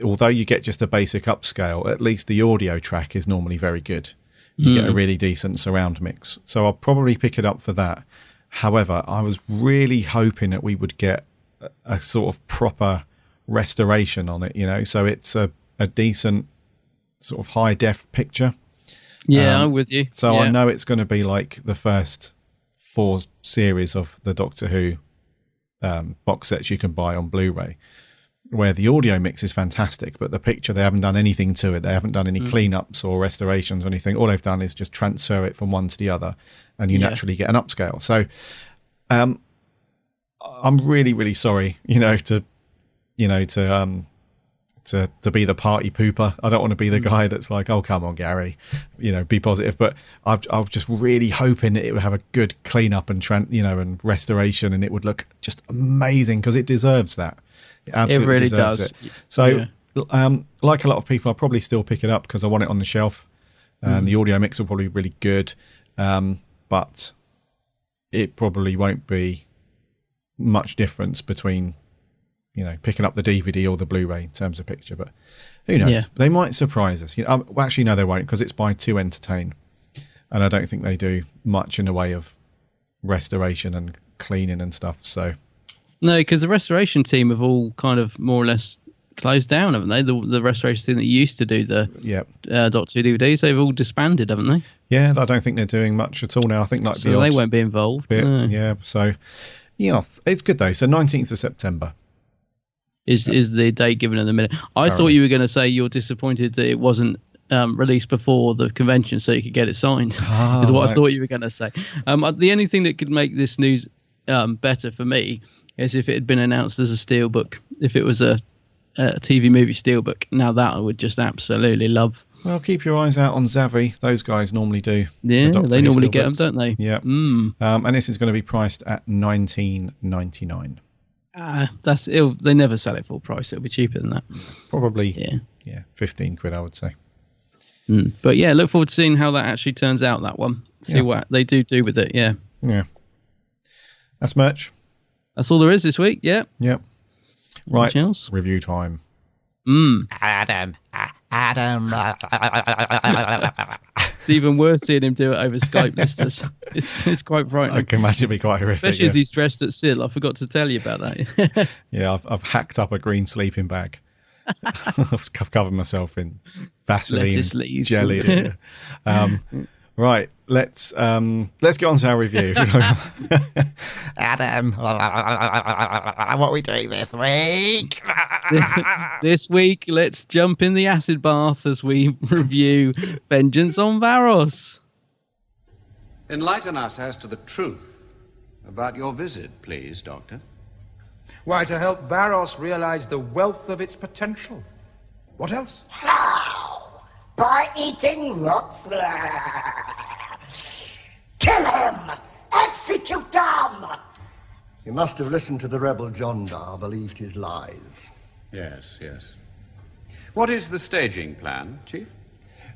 although you get just a basic upscale, at least the audio track is normally very good. You get a really decent surround mix. So I'll probably pick it up for that. However, I was really hoping that we would get a sort of proper restoration on it, so it's a decent sort of high def picture. Yeah, I'm with you. So yeah. I know it's going to be like the first 4 series of the Doctor Who box sets you can buy on Blu-ray, where the audio mix is fantastic, but the picture, they haven't done anything to it. They haven't done any cleanups or restorations or anything. All they've done is just transfer it from one to the other, and you naturally get an upscale. So I'm really, really sorry, to be the party pooper. I don't want to be the guy that's like, oh, come on, Gary, be positive. But I'm just really hoping that it would have a good cleanup and and restoration, and it would look just amazing, because it deserves that. It absolutely really deserves does. it. So, like a lot of people, I'll probably still pick it up because I want it on the shelf. The audio mix will probably be really good. But it probably won't be much difference between, picking up the DVD or the Blu-ray in terms of picture. But who knows? Yeah. They might surprise us. Well, actually, no, they won't, because it's by 2 Entertain, and I don't think they do much in the way of restoration and cleaning and stuff. So no, because the restoration team have all kind of more or less closed down, haven't they? The restoration team that used to do the Doctor Who DVDs, they've all disbanded, haven't they? Yeah, I don't think they're doing much at all now. I think so they won't be involved. No. Yeah, so it's good though. So 19th of September is the date given in the minute. I thought you were going to say you're disappointed that it wasn't released before the convention so you could get it signed. Is what I thought you were going to say. The only thing that could make this news better for me is if it had been announced as a steelbook. If it was a TV movie steelbook, now that I would just absolutely love. Well, keep your eyes out on Zavvi. Those guys normally do. Yeah, they normally get them, don't they? Yeah. And this is going to be priced at $19.99. They never sell it full price. It'll be cheaper than that. Probably. Yeah, 15 quid, I would say. But yeah, look forward to seeing how that actually turns out. That one. See what they do with it. Yeah. Yeah. That's merch. That's all there is this week. Yeah. Yep. Right. Review time. Adam. It's even worse seeing him do it over Skype, listeners. It's quite frightening. I can imagine it'd be quite horrific. Especially as he's dressed at Sill. I forgot to tell you about that. Yeah, I've hacked up a green sleeping bag. I've covered myself in Vaseline jelly. Right, let's get on to our review. Adam, what are we doing this week? This week, let's jump in the acid bath as we review Vengeance on Varos. Enlighten us as to the truth about your visit, please, Doctor. Why, to help Varos realize the wealth of its potential. What else? How? By eating rots? Kill him! Execute them! You must have listened to the rebel John Dar, believed his lies. Yes. What is the staging plan, Chief?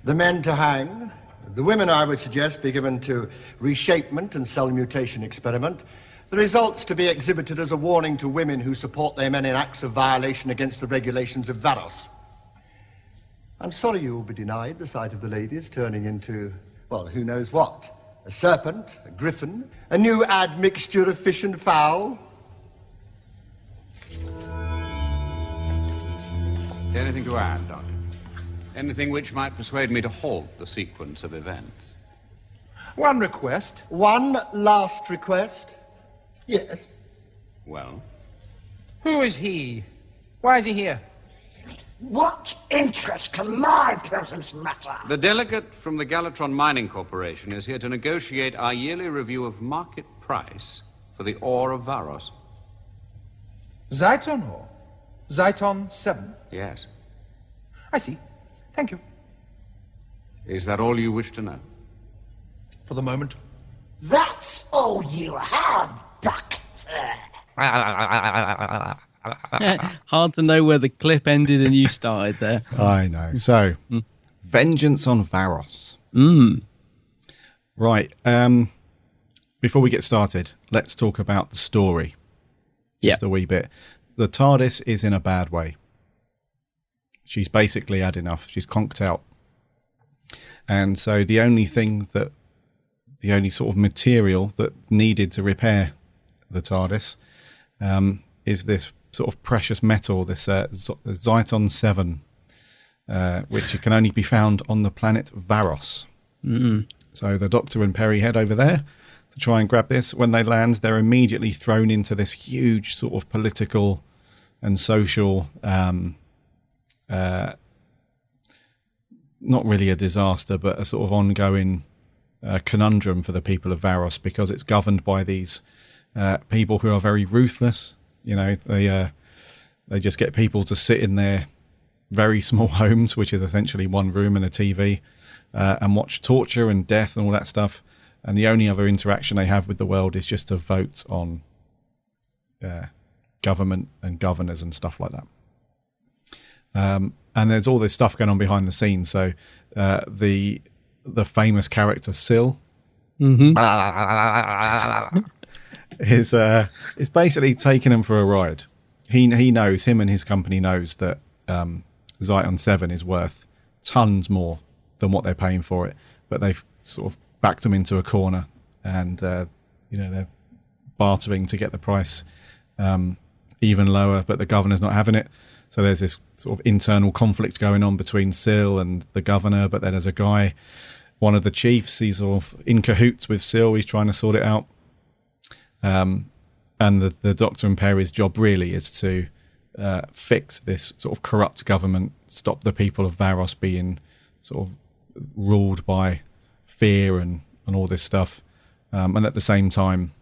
The men to hang. The women, I would suggest, be given to reshapement and cell mutation experiment. The results to be exhibited as a warning to women who support their men in acts of violation against the regulations of Varos. I'm sorry you will be denied the sight of the ladies turning into, well, who knows what. A serpent, a griffin, a new admixture of fish and fowl. Anything to add, Doctor? Anything which might persuade me to halt the sequence of events? One request. One last request? Yes. Well? Who is he? Why is he here? What interest can my presence matter? The delegate from the Galatron Mining Corporation is here to negotiate our yearly review of market price for the ore of Varos. Zyton ore? Zyton 7? Yes. I see. Thank you. Is that all you wish to know? For the moment. That's all you have, Doctor. Hard to know where the clip ended and you started there. I know. So, Vengeance on Varos. Right. Before we get started, let's talk about the story. Just a wee bit. The TARDIS is in a bad way. She's basically had enough. She's conked out. And so the only sort of material that needed to repair the TARDIS is this sort of precious metal, this Zyton 7, which can only be found on the planet Varos. So the Doctor and Peri head over there to try and grab this. When they land, they're immediately thrown into this huge sort of political and social, not really a disaster, but a sort of ongoing conundrum for the people of Varos, because it's governed by these people who are very ruthless. You know, they just get people to sit in their very small homes, which is essentially one room and a TV, and watch torture and death and all that stuff. And the only other interaction they have with the world is just to vote on government and governors and stuff like that. And there's all this stuff going on behind the scenes. So the famous character Sill, is basically taking them for a ride. He knows, him and his company knows that Zyton 7 is worth tons more than what they're paying for it, but they've sort of backed them into a corner, and they're bartering to get the price even lower, but the governor's not having it. So there's this sort of internal conflict going on between Syl and the governor, but then there's a guy, one of the chiefs, he's sort of in cahoots with Syl, he's trying to sort it out. And the Doctor and Peri's job really is to fix this sort of corrupt government, stop the people of Varos being sort of ruled by fear and all this stuff, and at the same time,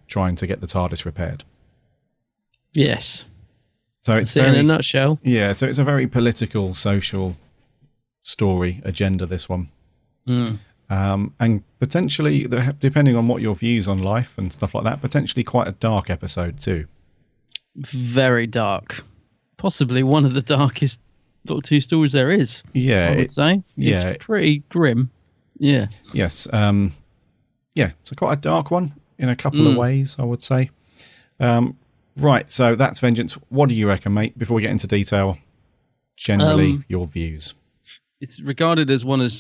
trying to get the TARDIS repaired. Yes. So it's in a nutshell. Yeah, so it's a very political, social story agenda, this one. And potentially, depending on what your views on life and stuff like that, potentially quite a dark episode too. Very dark. Possibly one of the darkest Doctor Who stories there is. Yeah, I would say. It's pretty grim. Yeah. Yes. So quite a dark one in a couple of ways, I would say. Right, so that's Vengeance. What do you reckon, mate? Before we get into detail, generally your views. It's regarded as one of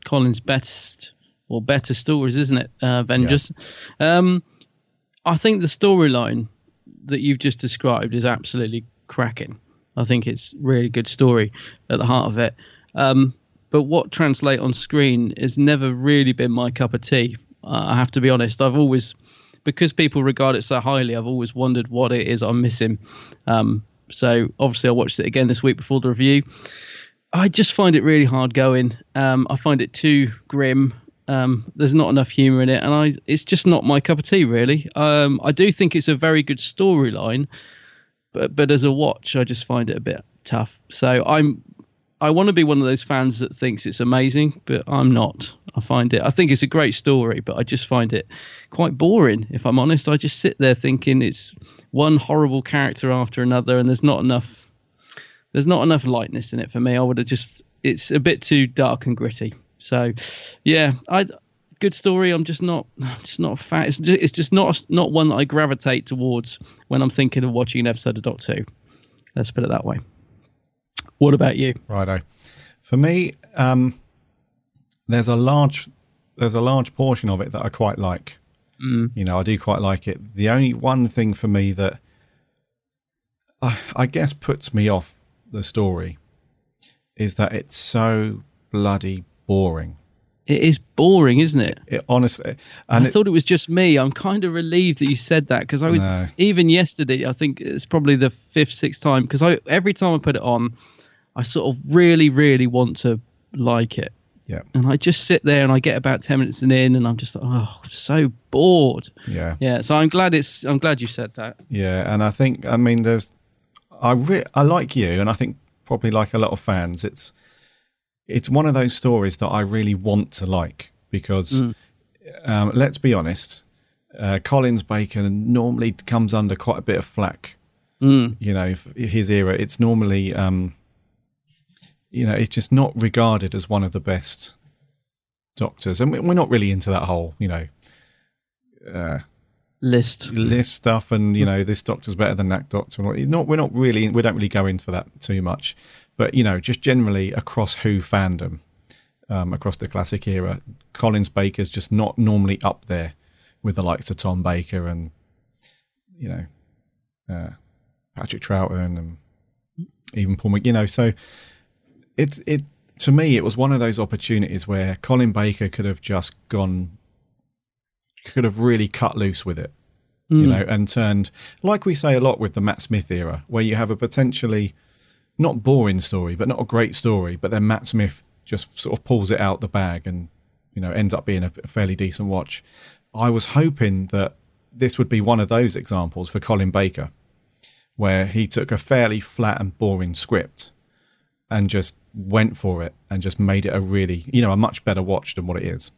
Colin's best or better stories, isn't it? Vengeance. Yeah. I think the storyline that you've just described is absolutely cracking. I think it's a really good story at the heart of it. But what translates on screen has never really been my cup of tea. I have to be honest. I've always, because people regard it so highly, I've always wondered what it is I'm missing. So obviously I watched it again this week before the review. I just find it really hard going. I find it too grim. There's not enough humour in it, and it's just not my cup of tea, really. I do think it's a very good storyline, but as a watch, I just find it a bit tough. So I want to be one of those fans that thinks it's amazing, but I'm not. I think it's a great story, but I just find it quite boring, if I'm honest. I just sit there thinking it's one horrible character after another, and there's not enough lightness in it for me. It's a bit too dark and gritty. So, yeah, good story. I'm just not a fan. It's just not one that I gravitate towards when I'm thinking of watching an episode of Doctor Who. Let's put it that way. What about you? Righto. For me, there's a large portion of it that I quite like. I do quite like it. The only one thing for me that I guess puts me off the story is that it's so bloody boring. It is boring, isn't it? Honestly. And I thought it was just me. I'm kind of relieved that you said that, because even yesterday, I think it's probably the 5th, 6th time, because every time I put it on, I sort of really, really want to like it. Yeah. And I just sit there and I get about 10 minutes in, and I'm just like, I'm so bored. Yeah. Yeah. So I'm glad you said that. Yeah. And I mean, I like you, and I think probably like a lot of fans, it's one of those stories that I really want to like, because let's be honest, Collins Baker normally comes under quite a bit of flack. His era, it's normally it's just not regarded as one of the best Doctors, and we're not really into that whole list stuff, and this Doctor's better than that Doctor. We don't really go into that too much, but just generally across Who fandom, across the classic era, Collins Baker's just not normally up there with the likes of Tom Baker and Patrick Troughton and even Paul McGuinness. So it to me, it was one of those opportunities where Colin Baker could have really cut loose with it, and turned, like we say a lot with the Matt Smith era, where you have a potentially not boring story, but not a great story, but then Matt Smith just sort of pulls it out the bag and, ends up being a fairly decent watch. I was hoping that this would be one of those examples for Colin Baker, where he took a fairly flat and boring script and just went for it and just made it a really, a much better watch than what it is.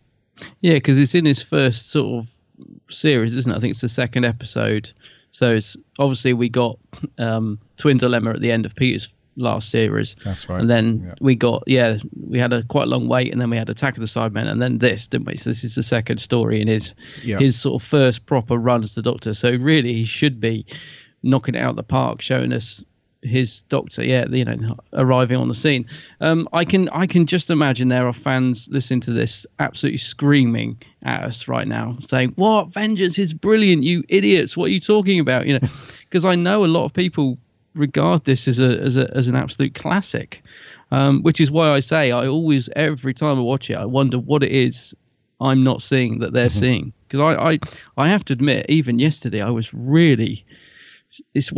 Yeah, because it's in his first sort of series, isn't it? I think it's the 2nd episode. So it's obviously we got Twin Dilemma at the end of Peter's last series. That's right. And then we had a quite long wait, and then we had Attack of the Cybermen, and then this, didn't we? So this is the second story in his sort of first proper run as the Doctor. So really, he should be knocking it out of the park, showing us his Doctor, arriving on the scene. I can just imagine there are fans listening to this absolutely screaming at us right now, saying, "What? Vengeance is brilliant, you idiots! What are you talking about?" Because I know a lot of people regard this as an absolute classic, which is why I say I always, every time I watch it, I wonder what it is I'm not seeing that they're seeing. Because I have to admit, even yesterday, I was really. It's 2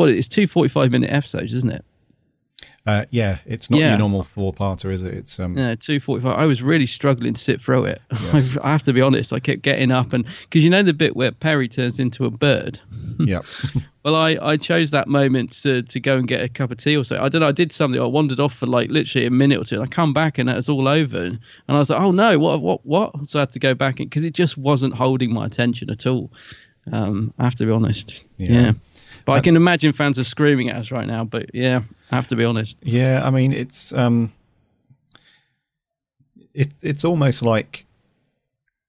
45-minute episodes, isn't it? It's not your normal 4-parter, is it? It's 2:45. I was really struggling to sit through it. Yes. I have to be honest. I kept getting up, and because the bit where Perry turns into a bird. Yeah. Well, I chose that moment to go and get a cup of tea or so. I don't know. I did something. I wandered off for like literally a minute or two, and I come back and it's all over. And I was like, oh no, what? So I had to go back because it just wasn't holding my attention at all. I have to be honest. Yeah. But I can imagine fans are screaming at us right now. But yeah, I have to be honest. Yeah, I mean, it's almost like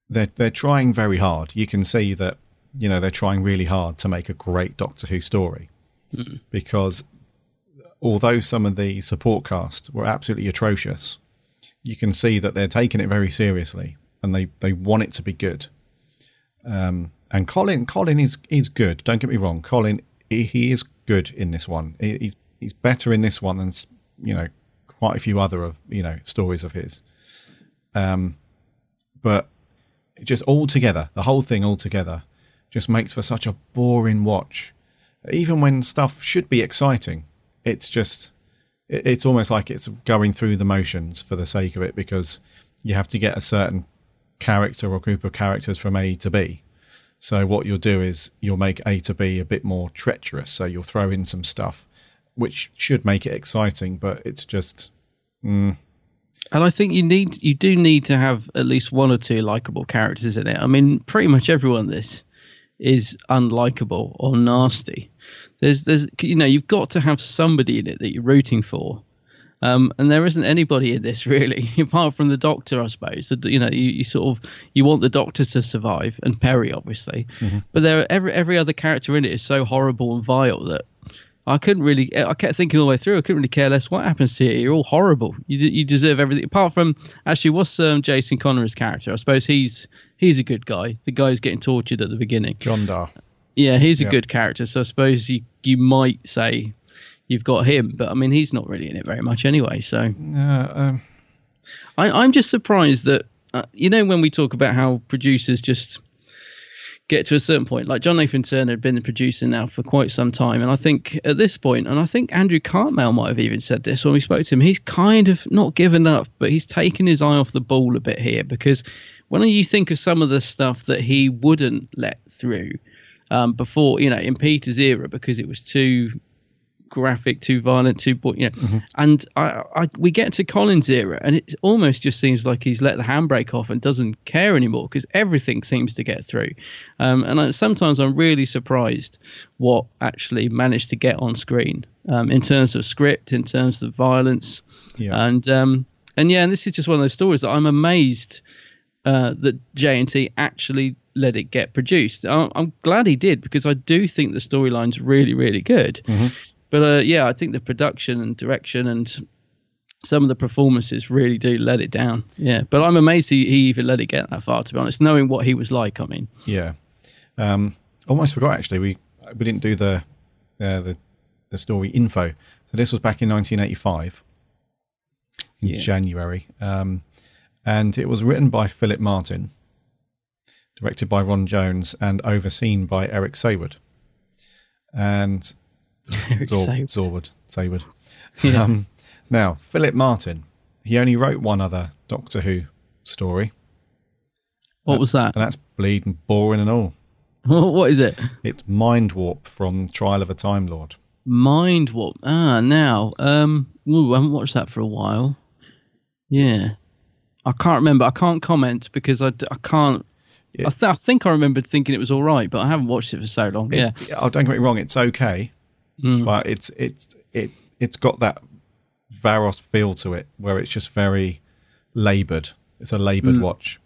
they're trying very hard. You can see that they're trying really hard to make a great Doctor Who story, because although some of the support cast were absolutely atrocious, you can see that they're taking it very seriously and they want it to be good. And Colin is good. Don't get me wrong, Colin. He is good in this one. He's better in this one than quite a few other stories of his. But just altogether, the whole thing altogether, just makes for such a boring watch. Even when stuff should be exciting, it's almost like it's going through the motions for the sake of it, because you have to get a certain character or group of characters from A to B. So what you'll do is you'll make A to B a bit more treacherous. So you'll throw in some stuff which should make it exciting, but it's just. And I think you do need to have at least one or two likable characters in it. I mean, pretty much everyone in this is unlikable or nasty. There's you've got to have somebody in it that you're rooting for. And there isn't anybody in this really, apart from the Doctor, I suppose. You want the Doctor to survive, and Perry, obviously. Mm-hmm. But every other character in it is so horrible and vile that I kept thinking all the way through, I couldn't really care less what happens to you. You're all horrible. You deserve everything. Apart from, actually, what's Jason Connery's character? I suppose he's a good guy. The guy who's getting tortured at the beginning. John Dar. Yeah, he's a good character. So I suppose you might say you've got him, but I mean, he's not really in it very much anyway. So I'm just surprised that when we talk about how producers just get to a certain point, like John Nathan Turner had been the producer now for quite some time, and I think at this point, and I think Andrew Cartmel might have even said this when we spoke to him, he's kind of not given up, but he's taken his eye off the ball a bit here, because when you think of some of the stuff that he wouldn't let through before, in Peter's era, because it was too graphic, too violent, and we get to Colin's era, and it almost just seems like he's let the handbrake off and doesn't care anymore, because everything seems to get through. Sometimes I'm really surprised what actually managed to get on screen in terms of script, in terms of violence, and this is just one of those stories that I'm amazed that JNT actually let it get produced. I'm glad he did, because I do think the storyline's really, really good. Mm-hmm. But I think the production and direction and some of the performances really do let it down. Yeah, but I'm amazed he even let it get that far, to be honest, knowing what he was like. I mean, yeah, almost forgot actually. We didn't do the story info. So this was back in 1985 in January, and it was written by Philip Martin, directed by Ron Jones, and overseen by Eric Sayward. And Sayward. Yeah. Now, Philip Martin, he only wrote one other Doctor Who story. What was that? And that's bleeding boring and all. What is it? It's Mind Warp from Trial of a Time Lord. Mind Warp. Now. I haven't watched that for a while. Yeah. I can't remember. I can't comment because I can't. Yeah. I think I remembered thinking it was all right, but I haven't watched it for so long. Don't get me wrong, it's okay. But it's got that Varos feel to it, where it's just very laboured. It's a laboured watch.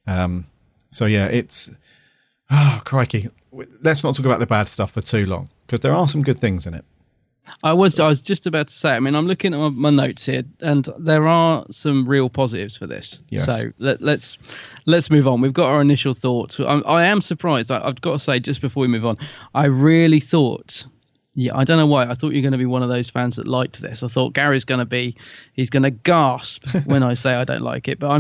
So yeah, it's crikey. Let's not talk about the bad stuff for too long, because there are some good things in it. I was just about to say, I mean, I'm looking at my notes here, and there are some real positives for this. Yes. So let's move on. We've got our initial thoughts. I am surprised. I've got to say, just before we move on, I really thought, I don't know why, I thought you're going to be one of those fans that liked this. I thought Gary's going to gasp when I say I don't like it, but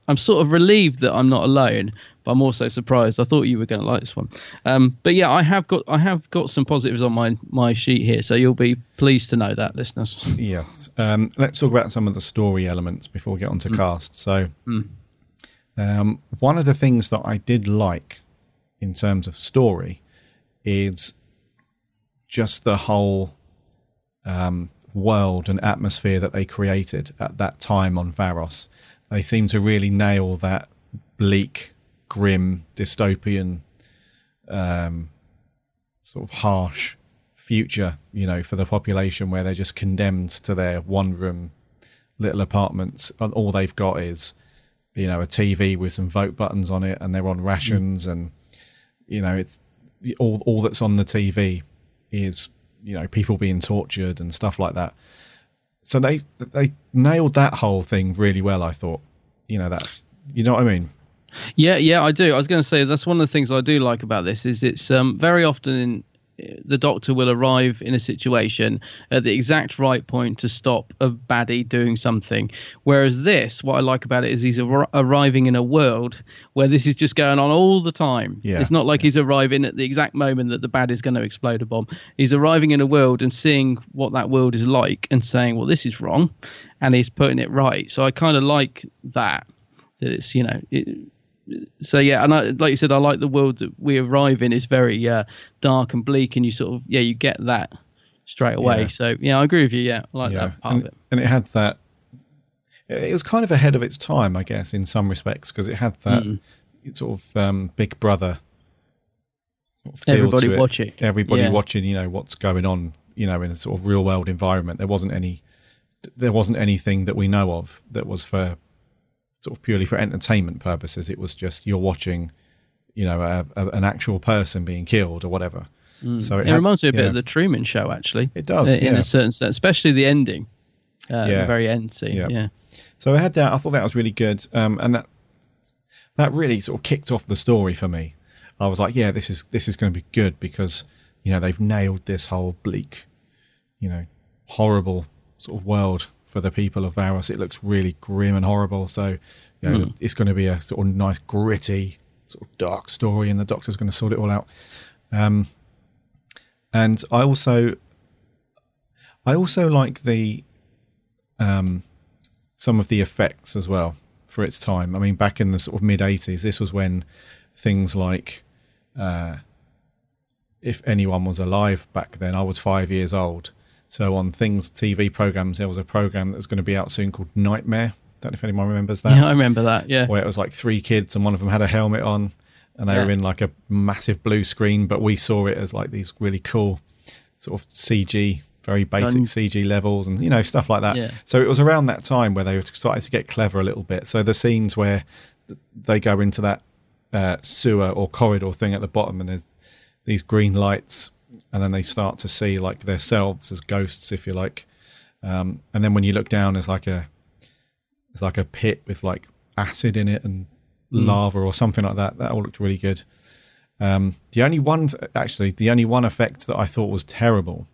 I'm sort of relieved that I'm not alone, but I'm also surprised. I thought you were going to like this one. But yeah, I have got some positives on my sheet here, so you'll be pleased to know that, listeners. Yes. Let's talk about some of the story elements before we get on to cast. So one of the things that I did like in terms of story is just the whole world and atmosphere that they created at that time on Varos. They seem to really nail that bleak, grim, dystopian, sort of harsh future, for the population, where they're just condemned to their one-room little apartments. And all they've got is, a TV with some vote buttons on it, and they're on rations, and it's all that's on the TV is people being tortured and stuff like that. So they nailed that whole thing really well, I thought. That, you know what I mean? Yeah, I do. I was going to say that's one of the things I do like about this is it's very often the Doctor will arrive in a situation at the exact right point to stop a baddie doing something. Whereas this, what I like about it is he's arriving in a world where this is just going on all the time. Yeah. It's not like he's arriving at the exact moment that the baddie's going to explode a bomb. He's arriving in a world and seeing what that world is like and saying, well, this is wrong. And he's putting it right. So I kind of like that it's, so yeah, and like you said, I like the world that we arrive in is very dark and bleak, and you sort of you get that straight away. Yeah. So yeah, I agree with you. Yeah, I like that part of it. And it had that. It was kind of ahead of its time, I guess, in some respects, because it had that sort of Big Brother feel everybody to it. Watching, everybody watching. What's going on. In a sort of real world environment. There wasn't anything that we know of that was for sort of purely for entertainment purposes. It was just you're watching, an actual person being killed or whatever. So it reminds me a bit of the Truman Show, actually. It does, in a certain sense, especially the ending, the very end scene. Yeah. So I had that. I thought that was really good, and that really sort of kicked off the story for me. I was like, yeah, this is going to be good because they've nailed this whole bleak, horrible sort of world for the people of Varos. It looks really grim and horrible. So, it's going to be a sort of nice, gritty, sort of dark story, and the Doctor's going to sort it all out. And I also like the some of the effects as well for its time. I mean, back in the sort of mid-'80s, this was when things like, if anyone was alive back then, I was 5 years old. So on TV programs, there was a program that was going to be out soon called Nightmare. Don't know if anyone remembers that. Yeah, I remember that, yeah. Where it was like 3 kids and one of them had a helmet on and they were in like a massive blue screen, but we saw it as like these really cool sort of CG, very basic CG levels and, stuff like that. Yeah. So it was around that time where they started to get clever a little bit. So the scenes where they go into that sewer or corridor thing at the bottom and there's these green lights, and then they start to see like themselves as ghosts, if you like. And then when you look down, there's like a pit with like acid in it and lava or something like that. That all looked really good. The only one effect that I thought was terrible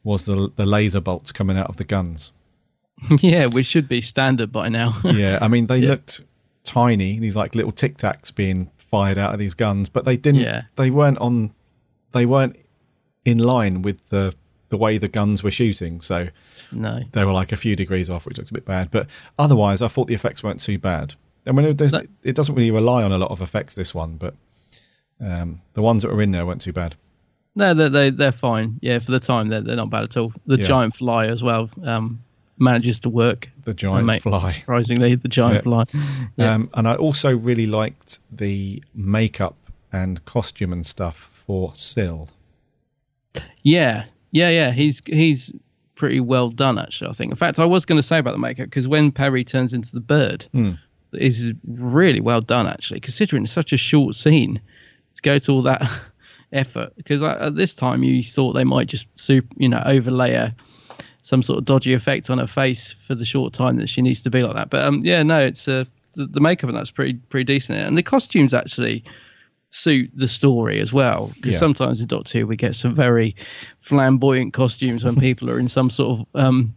was the laser bolts coming out of the guns. Yeah, which should be standard by now. Yeah, I mean they looked tiny, these like little Tic Tacs being fired out of these guns, but they didn't. Yeah. They weren't in line with the way the guns were shooting, so no, they were like a few degrees off, which looked a bit bad. But otherwise, I thought the effects weren't too bad. I mean, it doesn't really rely on a lot of effects, this one, but the ones that were in there weren't too bad. No, they're fine. Yeah, for the time, they're not bad at all. The giant fly as well manages to work. The giant fly, surprisingly, the giant fly. Yeah. And I also really liked the makeup and costume and stuff for Syl. Yeah. He's pretty well done, actually, I think. In fact, I was going to say about the makeup, because when Perry turns into the bird, is really well done, actually, considering it's such a short scene to go to all that effort. Because at this time, you thought they might just overlay some sort of dodgy effect on her face for the short time that she needs to be like that. But it's the makeup and that's pretty decent, and the costumes actually suit the story as well, because sometimes in Doctor Who we get some very flamboyant costumes when people are in some sort of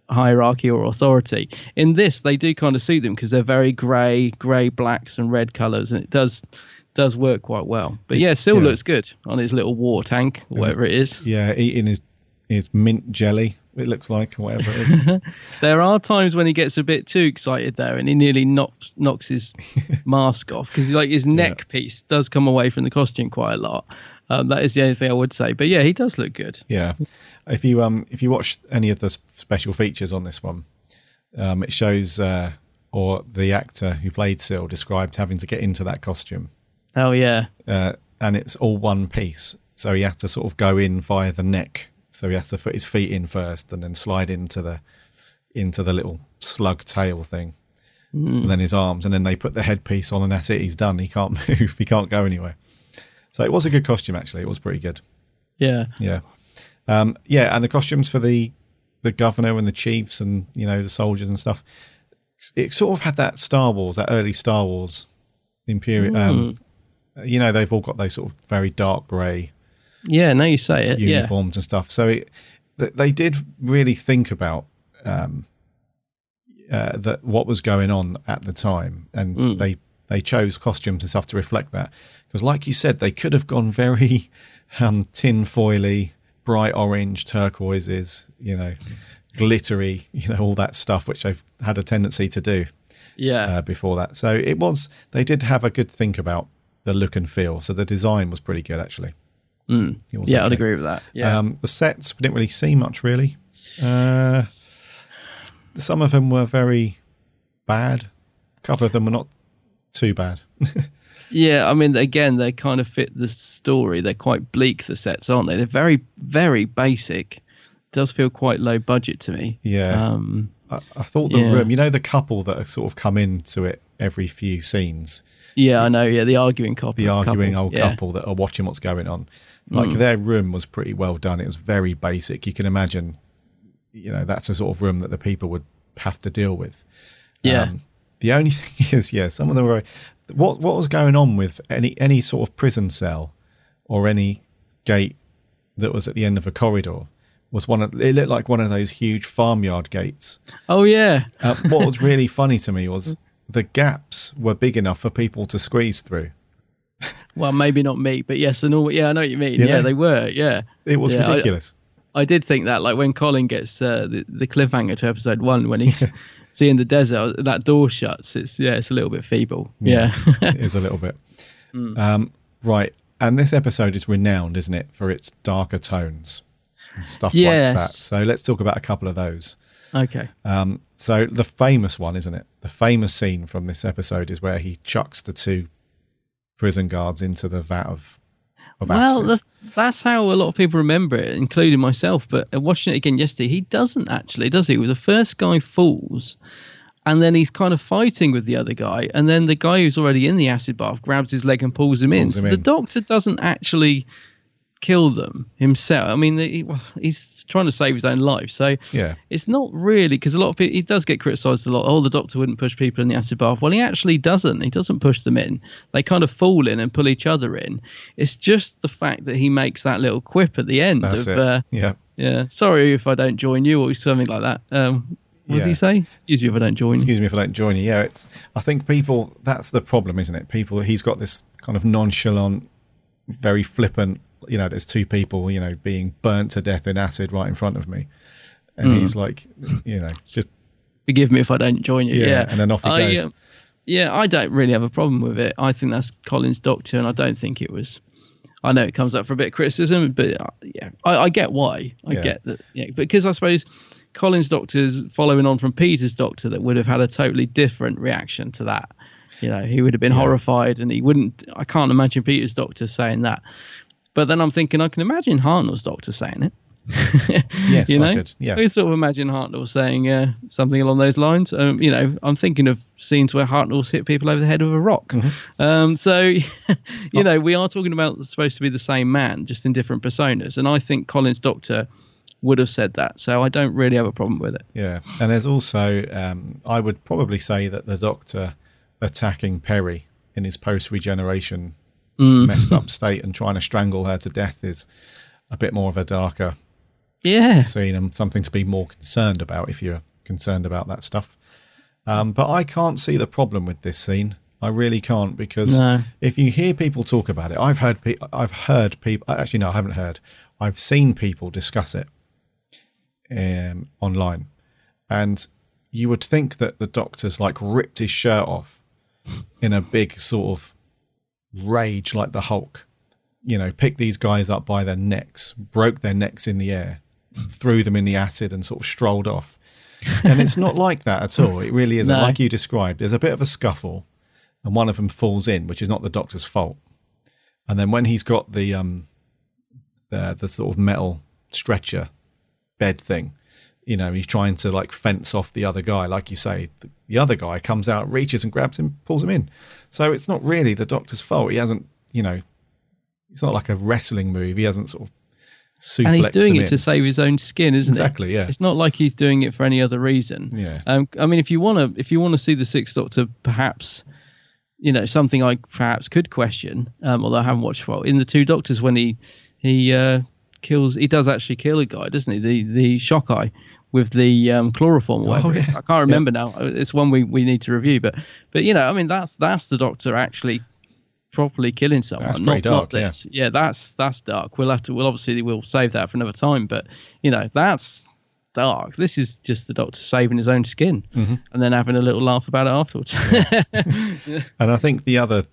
hierarchy or authority. In this, they do kind of suit them because they're very grey blacks and red colours, and it does work quite well. But Syl looks good on his little war tank or whatever it is. Yeah, eating his mint jelly, it looks like, or whatever it is. There are times when he gets a bit too excited there, and he nearly knocks his mask off, because his neck piece does come away from the costume quite a lot. That is the only thing I would say. But he does look good. Yeah, if you watch any of the special features on this one, it shows or the actor who played Syl described having to get into that costume. Oh yeah, and it's all one piece, so he has to sort of go in via the neck. So he has to put his feet in first and then slide into the little slug tail thing, and then his arms, and then they put the headpiece on, and that's it. He's done. He can't move. He can't go anywhere. So it was a good costume, actually. It was pretty good. Yeah. And the costumes for the governor and the chiefs and the soldiers and stuff. It sort of had that early Star Wars Imperial. They've all got those sort of very dark grey. Yeah, now you say it. Uniforms and stuff. So they did really think about what was going on at the time, and they chose costumes and stuff to reflect that. Because, like you said, they could have gone very tin-foily, bright orange, turquoises, glittery, all that stuff, which they've had a tendency to do. Before that, so they did have a good think about the look and feel. So the design was pretty good, actually. Yeah, I'd agree with that. Yeah. The sets, we didn't really see much, really. Some of them were very bad. A couple of them were not too bad. Yeah, I mean, again, they kind of fit the story. They're quite bleak, the sets, aren't they? They're very, very basic. It does feel quite low budget to me. Yeah. I thought the room, the couple that have sort of come into it every few scenes. Yeah, I know. Yeah, the arguing couple. The arguing old couple that are watching what's going on. Like their room was pretty well done. It was very basic. You can imagine, that's the sort of room that the people would have to deal with. Yeah. The only thing is, some of them were. What was going on with any sort of prison cell or any gate that was at the end of a corridor was it looked like one of those huge farmyard gates. Oh yeah. What was really funny to me was the gaps were big enough for people to squeeze through. Well, maybe not me, but yes, I know what you mean. Yeah, they were. Yeah, it was ridiculous. I did think that, like when Colin gets the cliffhanger to episode 1 when he's seeing the desert, that door shuts. It's a little bit feeble. Yeah. It is a little bit. Right, and this episode is renowned, isn't it, for its darker tones and stuff like that. So let's talk about a couple of those. Okay. So the famous one, isn't it? The famous scene from this episode is where he chucks the 2 prison guards into the vat of acid. Well, that's how a lot of people remember it, including myself. But watching it again yesterday, he doesn't actually, does he? The first guy falls, and then he's kind of fighting with the other guy, and then the guy who's already in the acid bath grabs his leg and pulls him in. So the Doctor doesn't actually kill them himself. I mean, he's trying to save his own life, so it's not really, because a lot of people, he does get criticised a lot. Oh, the Doctor wouldn't push people in the acid bath. Well, he actually doesn't. He doesn't push them in. They kind of fall in and pull each other in. It's just the fact that he makes that little quip at the end. That's it. Sorry if I don't join you, or something like that. What does he say? Excuse me if I don't join you. Excuse me if I don't join you. Yeah, I think people, that's the problem, isn't it? He's got this kind of nonchalant, very flippant, there's 2 people, being burnt to death in acid right in front of me. And he's like, just... Forgive me if I don't join you. Yeah. And then off he goes. I don't really have a problem with it. I think that's Colin's Doctor, and I don't think it was... I know it comes up for a bit of criticism, but I get why. I get that. Yeah, because I suppose Colin's Doctor's following on from Peter's Doctor that would have had a totally different reaction to that. He would have been horrified, and he wouldn't... I can't imagine Peter's Doctor saying that. But then I'm thinking, I can imagine Hartnell's Doctor saying it. Yes, you know, I could. Yeah, I sort of imagine Hartnell saying something along those lines. You know, I'm thinking of scenes where Hartnell's hit people over the head with a rock. So, you know, we are talking about supposed to be the same man, just in different personas. And I think Colin's Doctor would have said that. So I don't really have a problem with it. Yeah, and there's also, I would probably say that the Doctor attacking Perry in his post-regeneration messed up state and trying to strangle her to death is a bit more of a darker scene and something to be more concerned about if you're concerned about that stuff. But I can't see the problem with this scene. I really can't, because if you hear people talk about it, I've heard people, actually no, I haven't heard. I've seen people discuss it online, and you would think that the Doctor's like ripped his shirt off in a big sort of rage like the Hulk. You know, picked these guys up by their necks, broke their necks in the air, threw them in the acid and sort of strolled off. And it's not like that at all. It really isn't. Like you described, there's a bit of a scuffle and one of them falls in, which is not the Doctor's fault. And then when he's got the sort of metal stretcher bed thing, you know, he's trying to like fence off the other guy. Like you say, the other guy comes out, reaches and grabs him, pulls him in. So it's not really the Doctor's fault. He hasn't, you know, it's not like a wrestling move. He hasn't sort of suplexed and he's doing them it to save his own skin, isn't it? Exactly, yeah. It's not like he's doing it for any other reason. Yeah. I mean, if you want to see the Sixth Doctor, perhaps, you know, something I perhaps could question, although I haven't watched for in the Two Doctors when he does actually kill a guy, doesn't he? The shock eye with the chloroform or whatever. I can't remember now. It's one we need to review, but you know, I mean, that's the Doctor actually properly killing someone. That's pretty dark. This. Yeah, that's dark. We'll save that for another time, but you know, that's dark. This is just the Doctor saving his own skin and then having a little laugh about it afterwards. Yeah. And I think the other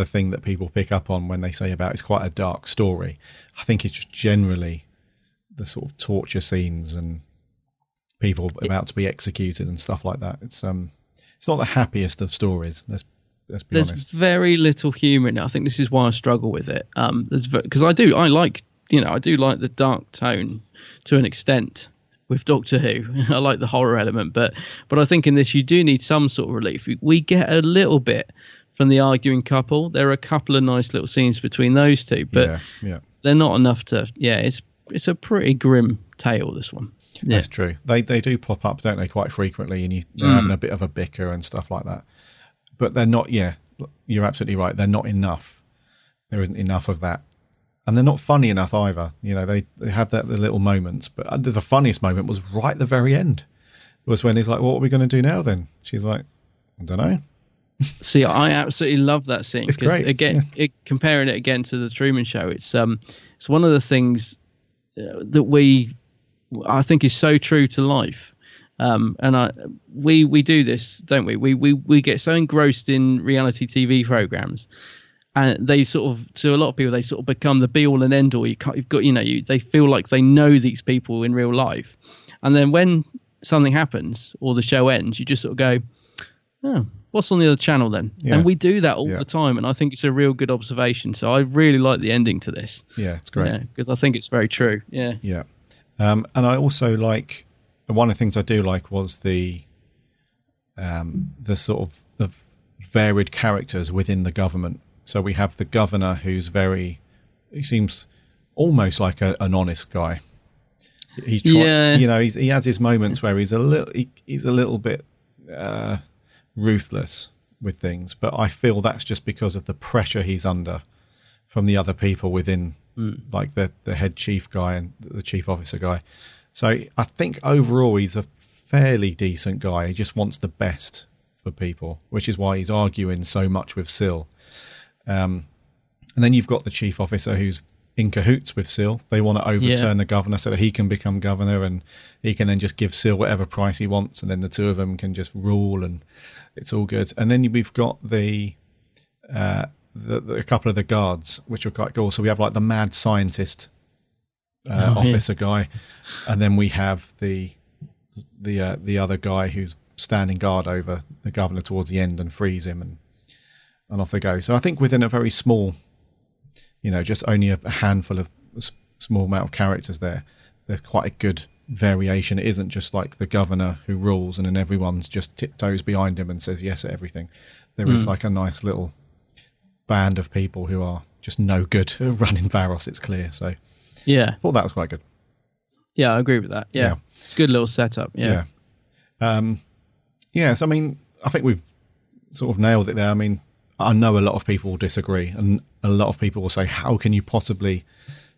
thing that people pick up on when they say about it's quite a dark story, I think it's just generally the sort of torture scenes and people about to be executed and stuff like that. It's not the happiest of stories. Let's be honest. There's very little humour in it. I think this is why I struggle with it. Because I do like the dark tone to an extent with Doctor Who. I like the horror element, but I think in this you do need some sort of relief. We get a little bit from the arguing couple. There are a couple of nice little scenes between those two, but they're not enough to. Yeah, it's a pretty grim tale, this one. Yeah. That's true. They do pop up, don't they, quite frequently, and they're having a bit of a bicker and stuff like that. But they're not. Yeah, you're absolutely right. They're not enough. There isn't enough of that. And they're not funny enough either. You know, they have the little moments. But the funniest moment was right at the very end. It was when he's like, what are we going to do now then? She's like, I don't know. See, I absolutely love that scene. It's great. Again, comparing it again to the Truman Show, it's one of the things that I think is so true to life. And we do this, don't we? We get so engrossed in reality TV programs. And they sort of, to a lot of people, they sort of become the be all and end all. They feel like they know these people in real life. And then when something happens or the show ends, you just sort of go, oh, what's on the other channel then? Yeah. And we do that all the time. And I think it's a real good observation. So I really like the ending to this. Yeah, it's great. Because I think it's very true. Yeah. Yeah. And I also like, one of the things I do like was the sort of the varied characters within the government. So we have the governor who's he seems almost like an honest guy. He has his moments where he's a little bit ruthless with things, but I feel that's just because of the pressure he's under from the other people within, like the head chief guy and the chief officer guy. So I think overall he's a fairly decent guy. He just wants the best for people, which is why he's arguing so much with Syl. And then you've got the chief officer who's in cahoots with Syl. They want to overturn the governor so that he can become governor, and he can then just give Syl whatever price he wants, and then the two of them can just rule, and it's all good. And then we've got a couple of the guards, which are quite cool. So we have like the mad scientist officer guy, and then we have the other guy who's standing guard over the governor towards the end and frees him, and off they go. So I think within a very small, just only a handful of small amount of characters there, there's quite a good variation. It isn't just like the governor who rules and then everyone's just tiptoes behind him and says yes at everything. There is like a nice little band of people who are just no good at running Varos, it's clear. So yeah, I thought that was quite good. Yeah, I agree with that. Yeah. It's a good little setup. Yeah. So I mean, I think we've sort of nailed it there. I mean, I know a lot of people will disagree, and a lot of people will say, how can you possibly,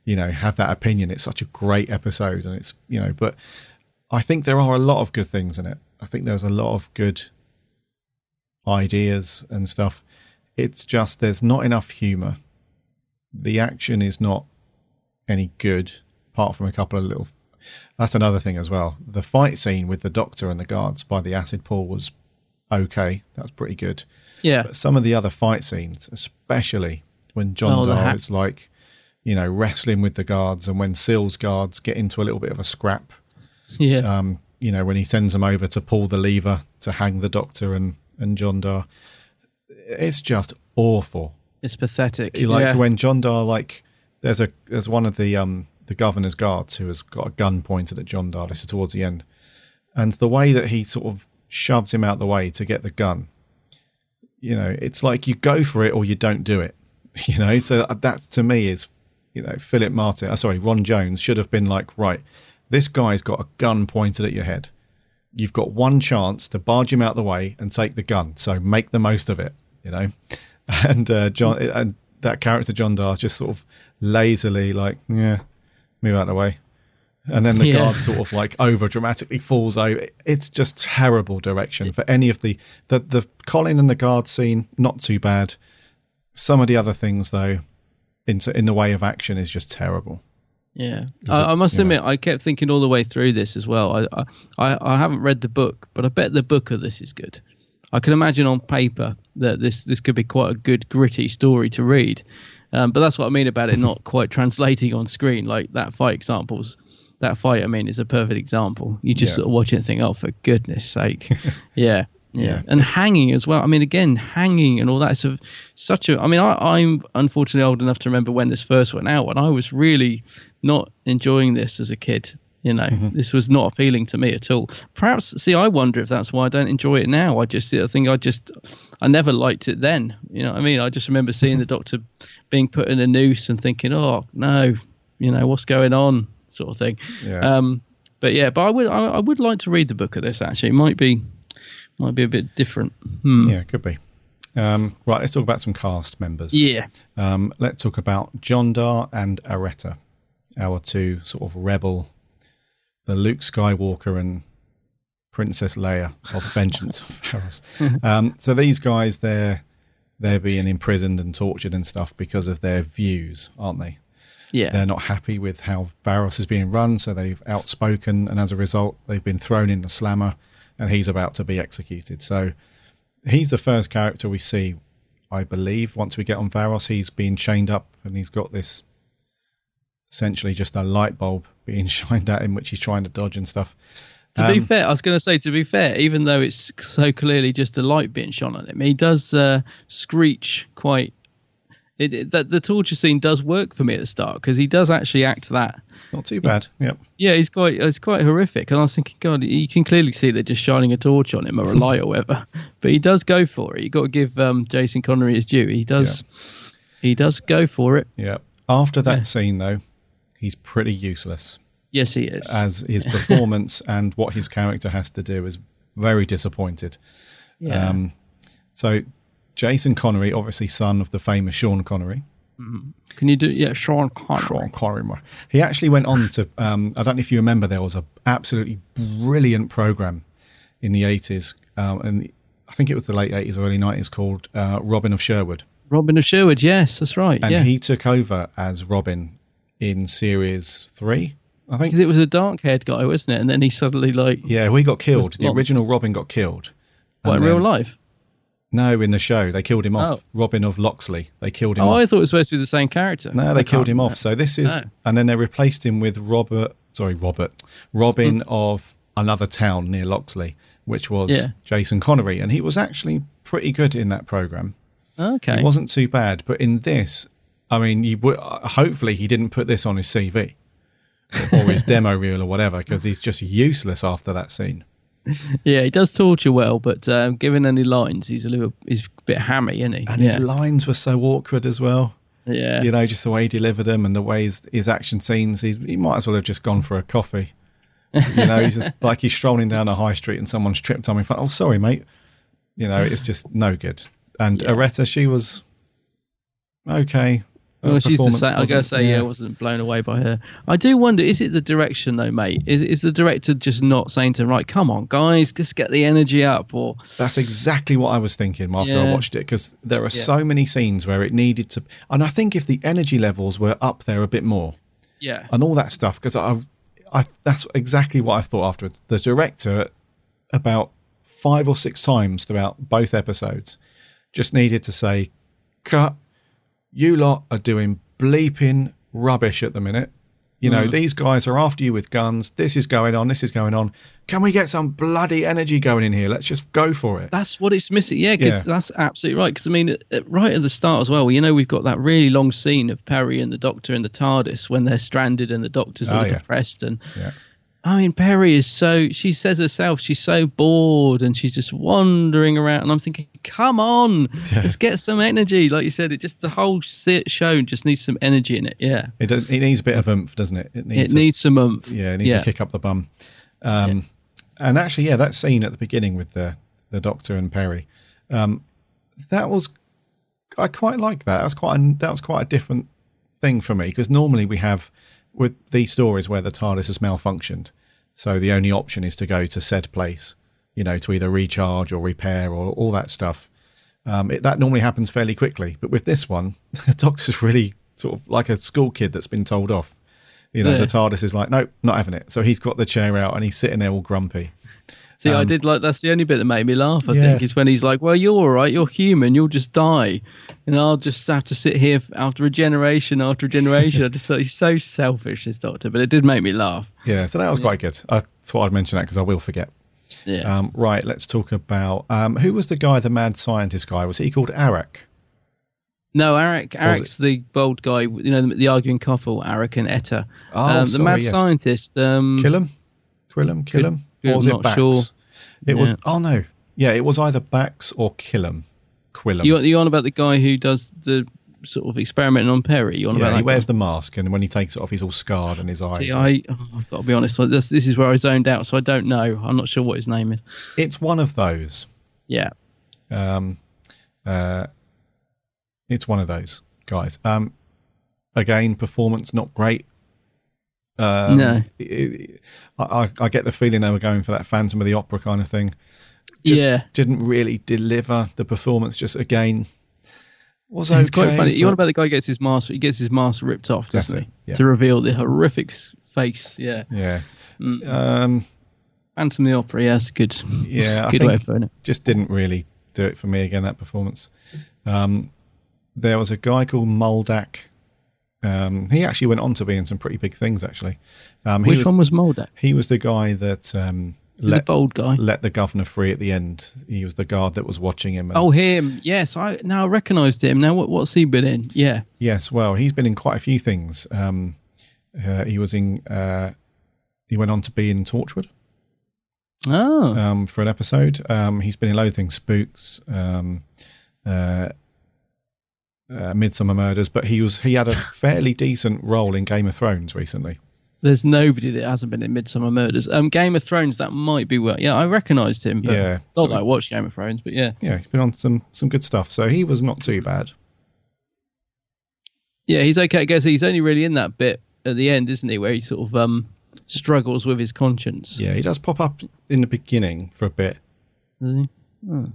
have that opinion? It's such a great episode, and it's, but I think there are a lot of good things in it. I think there's a lot of good ideas and stuff. It's just there's not enough humour. The action is not any good, apart from a couple of little... That's another thing as well. The fight scene with the Doctor and the guards by the acid pool was okay. That's pretty good. Yeah. But some of the other fight scenes, especially when John Dar is like, wrestling with the guards, and when Syl's guards get into a little bit of a scrap. Yeah. When he sends them over to pull the lever to hang the Doctor and John Dar. It's just awful. It's pathetic. When John Dar, there's one of the governor's guards who has got a gun pointed at John Dar. This is towards the end. And the way that he sort of shoves him out the way to get the gun, it's like you go for it or you don't do it. So that to me is, Ron Jones should have been like, right, this guy's got a gun pointed at your head. You've got one chance to barge him out the way and take the gun. So make the most of it, And and that character John Dar just sort of lazily move out of the way. And then the guard sort of over dramatically falls over. It's just terrible direction for any of the Colin and the guard scene, not too bad. Some of the other things though, in the way of action, is just terrible. Yeah, I must admit, I kept thinking all the way through this as well. I haven't read the book, but I bet the book of this is good. I can imagine on paper that this could be quite a good gritty story to read. But that's what I mean about it not quite translating on screen. Like that fight, I mean, is a perfect example. You just sort of watch it and think, oh, for goodness sake. Yeah. And hanging as well. I mean, again, hanging and all that. I'm unfortunately old enough to remember when this first went out, and I was really not enjoying this as a kid. This was not appealing to me at all. Perhaps, I wonder if that's why I don't enjoy it now. I never liked it then. You know what I mean? I just remember seeing the Doctor being put in a noose and thinking, oh, no, what's going on, sort of thing. Yeah. But I would like to read the book of this, actually. It might be a bit different. Yeah, it could be. Right, let's talk about some cast members. Yeah. Let's talk about John Dar and Aretta, our two sort of rebel, the Luke Skywalker and Princess Leia of Vengeance of Varos. So these guys, they're being imprisoned and tortured and stuff because of their views, aren't they? Yeah. They're not happy with how Varos is being run, so they've outspoken, and as a result, they've been thrown in the slammer, and he's about to be executed. So he's the first character we see, I believe, once we get on Varos. He's being chained up, and he's got this, essentially just a light bulb being shined at him, which he's trying to dodge and stuff. To be fair, I was going to say, even though it's so clearly just a light being shone at him, he does screech quite... the torture scene does work for me at the start, because he does actually act that. Not too bad. Yep. Yeah, it's quite horrific, and I was thinking, God, you can clearly see they're just shining a torch on him or a light or whatever. But he does go for it. You got to give Jason Connery his due. He does. Yeah. He does go for it. Yeah. After that scene, though, he's pretty useless. Yes, he is. As his performance and what his character has to do is very disappointed. Yeah. So Jason Connery, obviously son of the famous Sean Connery. Mm-hmm. Can you do, Sean Connery. Sean Connery. He actually went on to, I don't know if you remember, there was an absolutely brilliant program in the 80s, and I think it was the late 80s or early 90s, called Robin of Sherwood. Robin of Sherwood, yes, that's right. And he took over as Robin in series 3. I think. Because it was a dark-haired guy, wasn't it? And then he suddenly he got killed. The original Robin got killed. What, in real life? No, in the show. They killed him off. Oh. Robin of Locksley. They killed him off. I thought it was supposed to be the same character. No, they killed him off. So this is... And then they replaced him with Robin of another town near Locksley, which was Jason Connery. And he was actually pretty good in that programme. Okay. It wasn't too bad. But in this, I mean, hopefully he didn't put this on his CV. or his demo reel or whatever, because he's just useless after that scene. Yeah, he does torture well, but given any lines, he's a bit hammy, isn't he? And his lines were so awkward as well. Yeah. You know, just the way he delivered them and the way his action scenes, he might as well have just gone for a coffee. You know, he's just like he's strolling down a high street and someone's tripped on him. Oh, sorry, mate. You know, it's just no good. And Areta, she was okay. Well, she's the same. I gotta say, I wasn't blown away by her. I do wonder, is it the direction though, mate? Is the director just not saying to him, right, come on, guys, just get the energy up? Or that's exactly what I was thinking after I watched it, because there are so many scenes where it needed to, and I think if the energy levels were up there a bit more, and all that stuff, because I that's exactly what I thought afterwards. The director, about 5 or 6 times throughout both episodes, just needed to say, cut. You lot are doing bleeping rubbish at the minute. You know, these guys are after you with guns. This is going on. This is going on. Can we get some bloody energy going in here? Let's just go for it. That's what it's missing. Yeah, because that's absolutely right. Because, I mean, right at the start as well, you know, we've got that really long scene of Perry and the Doctor in the TARDIS when they're stranded and the Doctor's all depressed. And I mean, Perry is she says herself, she's so bored and she's just wandering around. And I'm thinking, come on, let's get some energy. Like you said, the whole show just needs some energy in it. Yeah. It needs a bit of oomph, doesn't it? It needs some oomph. Yeah, it needs to kick up the bum. And actually, that scene at the beginning with the Doctor and Perry, I quite like that. That was quite a different thing for me, because normally we have, with these stories where the TARDIS has malfunctioned, so the only option is to go to said place, you know, to either recharge or repair or all that stuff. That normally happens fairly quickly. But with this one, the Doctor's really sort of like a school kid that's been told off. You know, the TARDIS is like, nope, not having it. So he's got the chair out and he's sitting there all grumpy. See, I did like, that's the only bit that made me laugh, I think, is when he's like, well, you're all right, you're human, you'll just die. And I'll just have to sit here after a generation after a generation. I just thought he's so selfish, this Doctor, but it did make me laugh. Yeah, so that was quite good. I thought I'd mention that because I will forget. Yeah. Right, let's talk about, who was the guy, the mad scientist guy? Was he called Arak? No, Arak's the bold guy, you know, the arguing couple, Arak and Etta. The mad scientist. Quillam? Or was it Bax? Sure. It was. Oh no, it was either Bax or Quillam. You on about the guy who does the sort of experimenting on Perry? You on about that? He wears the mask, and when he takes it off, he's all scarred and his eyes. See, I've got to be honest. Like this is where I zoned out, so I don't know. I'm not sure what his name is. It's one of those. Yeah. It's one of those guys. Again, performance not great. No, I get the feeling they were going for that Phantom of the Opera kind of thing. Didn't really deliver. The performance just again was okay. It's quite funny. You want about the guy who gets his mask? He gets his mask ripped off, doesn't he? To reveal the horrific face. Yeah. Phantom of the Opera. Yeah, that's good. Yeah, good way of putting it. Just didn't really do it for me again. That performance. There was a guy called Moldak. He actually went on to be in some pretty big things, actually. Which one was Moldak? He was the guy that the bold guy let the governor free at the end. He was the guard that was watching him. Him. Yes, I recognised him. Now, what's he been in? Yeah. Yes, well, he's been in quite a few things. He was in. He went on to be in Torchwood. Oh. For an episode. He's been in loads of things, Spooks. Midsummer Murders, but he had a fairly decent role in Game of Thrones recently. There's nobody that hasn't been in Midsummer Murders. Game of Thrones, that might be well. Yeah, I recognised him, but not that I watched Game of Thrones, but yeah. Yeah, he's been on some good stuff, so he was not too bad. Yeah, he's okay. I guess he's only really in that bit at the end, isn't he, where he sort of struggles with his conscience. Yeah, he does pop up in the beginning for a bit. Does he? Oh.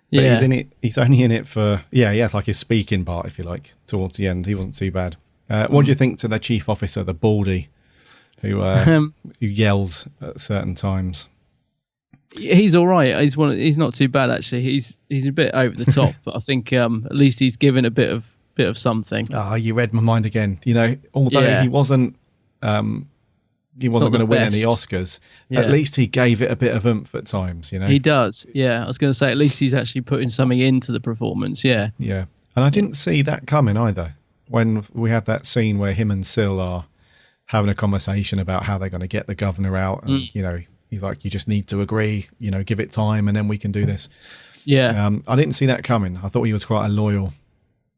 But he's in it. He's only in it for he has like his speaking part, if you like, towards the end. He wasn't too bad. What do you think to the chief officer, the baldy, who yells at certain times? He's all right. He's not too bad actually. He's a bit over the top, but I think at least he's given a bit of something. You read my mind again. You know, although he wasn't. He wasn't going to win any Oscars. Yeah. At least he gave it a bit of oomph at times, you know. He does, yeah. I was going to say, at least he's actually putting something into the performance, yeah. Yeah, and I didn't see that coming either. When we had that scene where him and Syl are having a conversation about how they're going to get the governor out. And, you know, he's like, you just need to agree, you know, give it time and then we can do this. Yeah. I didn't see that coming. I thought he was quite a loyal.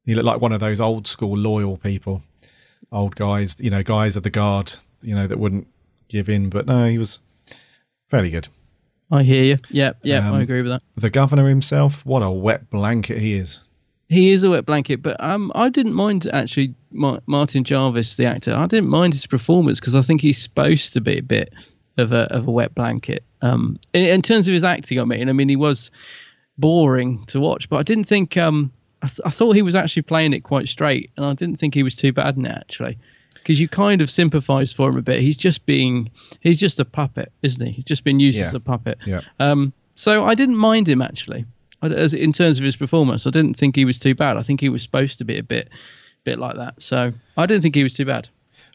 He looked like one of those old school loyal people, old guys, you know, guys of the guard, you know, that wouldn't give in. But no, he was fairly good. I hear you. Yeah, I agree with that. The governor himself, what a wet blanket he is. He is a wet blanket, but I didn't mind actually Martin Jarvis, the actor. I didn't mind his performance because I think he's supposed to be a bit of a wet blanket. In terms of his acting, I mean, he was boring to watch, but I didn't think I thought he was actually playing it quite straight, and I didn't think he was too bad in it actually, because you kind of sympathise for him a bit. He's just a puppet, isn't he? He's just been used as a puppet. Yeah. So I didn't mind him actually. In terms of his performance, I didn't think he was too bad. I think he was supposed to be a bit like that. So I didn't think he was too bad.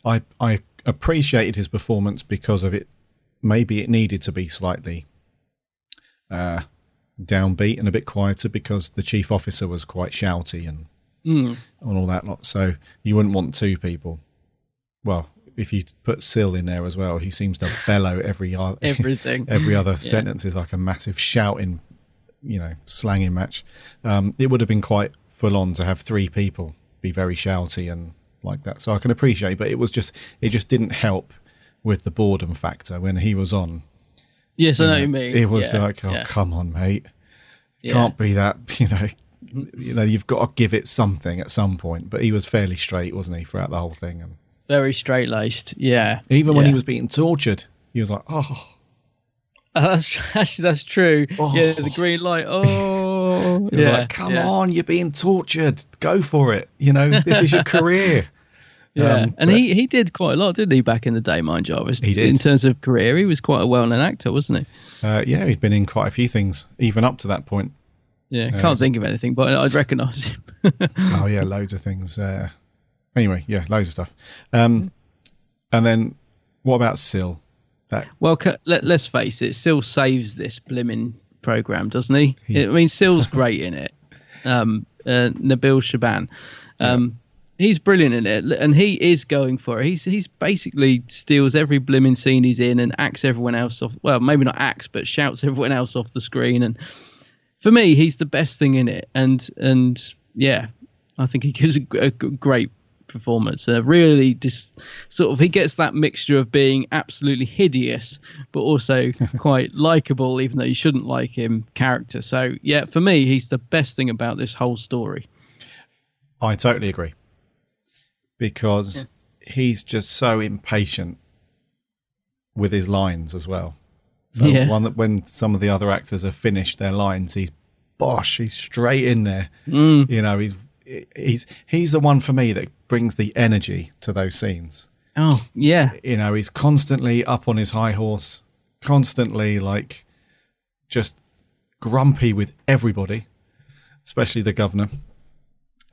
I appreciated his performance because of it. Maybe it needed to be slightly downbeat and a bit quieter because the chief officer was quite shouty and all that lot. So you wouldn't want two people. Well, if you put Syl in there as well, he seems to bellow everything. Every other sentence is like a massive shouting, you know, slanging match. It would have been quite full on to have three people be very shouty and like that. So I can appreciate, but it just didn't help with the boredom factor when he was on. Yes, I know what you mean. It was come on, mate. Can't be that, you know, you've got to give it something at some point. But he was fairly straight, wasn't he, throughout the whole thing? And very straight-laced, yeah. Even when he was being tortured, he was like, oh. That's true. Oh. Yeah, the green light. Oh, yeah. Like, come on, you're being tortured. Go for it. You know, this is your career. Yeah, and he did quite a lot, didn't he, back in the day, Mind Jarvis? He did. In terms of career, he was quite a well-known actor, wasn't he? Yeah, he'd been in quite a few things, even up to that point. Yeah, can't think of anything, but I'd recognise him. Oh, yeah, loads of things. Anyway, yeah, loads of stuff. And then, what about Syl? Well, let's face it, Syl saves this blimmin' programme, doesn't he? I mean, Syl's great in it. Nabil Shaban. He's brilliant in it, and he is going for it. He's basically steals every blimmin' scene he's in and acts everyone else off. Well, maybe not acts, but shouts everyone else off the screen. And for me, he's the best thing in it. And yeah, I think he gives a great performance. Really, just sort of, he gets that mixture of being absolutely hideous, but also quite likable, even though you shouldn't like him. Character. So yeah, for me, he's the best thing about this whole story. I totally agree. Because he's just so impatient with his lines as well. So when some of the other actors have finished their lines, he's straight in there. You know, he's the one for me that brings the energy to those scenes. Oh, yeah. You know, he's constantly up on his high horse, constantly like just grumpy with everybody, especially the governor.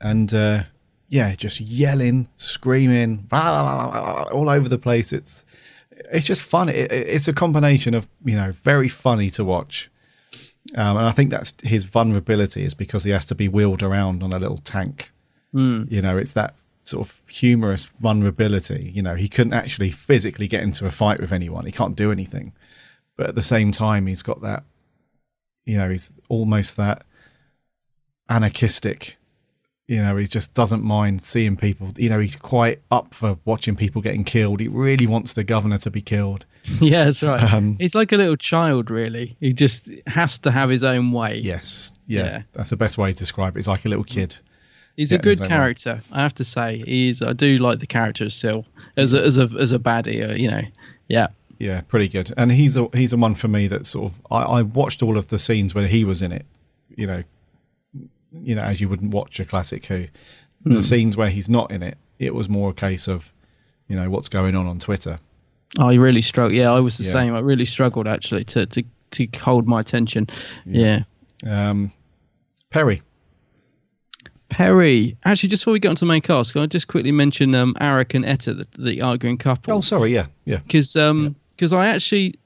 And yeah, just yelling, screaming, all over the place. It's just fun. It's a combination of, you know, very funny to watch. And I think that's his vulnerability, is because he has to be wheeled around on a little tank. You know, it's that sort of humorous vulnerability. You know, he couldn't actually physically get into a fight with anyone. He can't do anything. But at the same time, he's got that, you know, he's almost that anarchistic. You know, he just doesn't mind seeing people. You know, he's quite up for watching people getting killed. He really wants the governor to be killed. Yeah, that's right. He's like a little child, really. He just has to have his own way. Yes. Yeah. That's the best way to describe it. He's like a little kid. He's a good character, I have to say. I do like the character of Syl as a baddie. You know, yeah. Yeah, pretty good. And he's a one for me that sort of I watched all of the scenes where he was in it. You know, as you wouldn't watch a classic Who. The scenes where he's not in it, it was more a case of, you know, what's going on Twitter. Oh, you really struggled. Yeah, I was the same. I really struggled actually to hold my attention. Yeah. Perry. Actually, just before we get onto the main cast, can I just quickly mention Arik and Etta, the arguing couple? Oh, sorry. Yeah. Because I actually,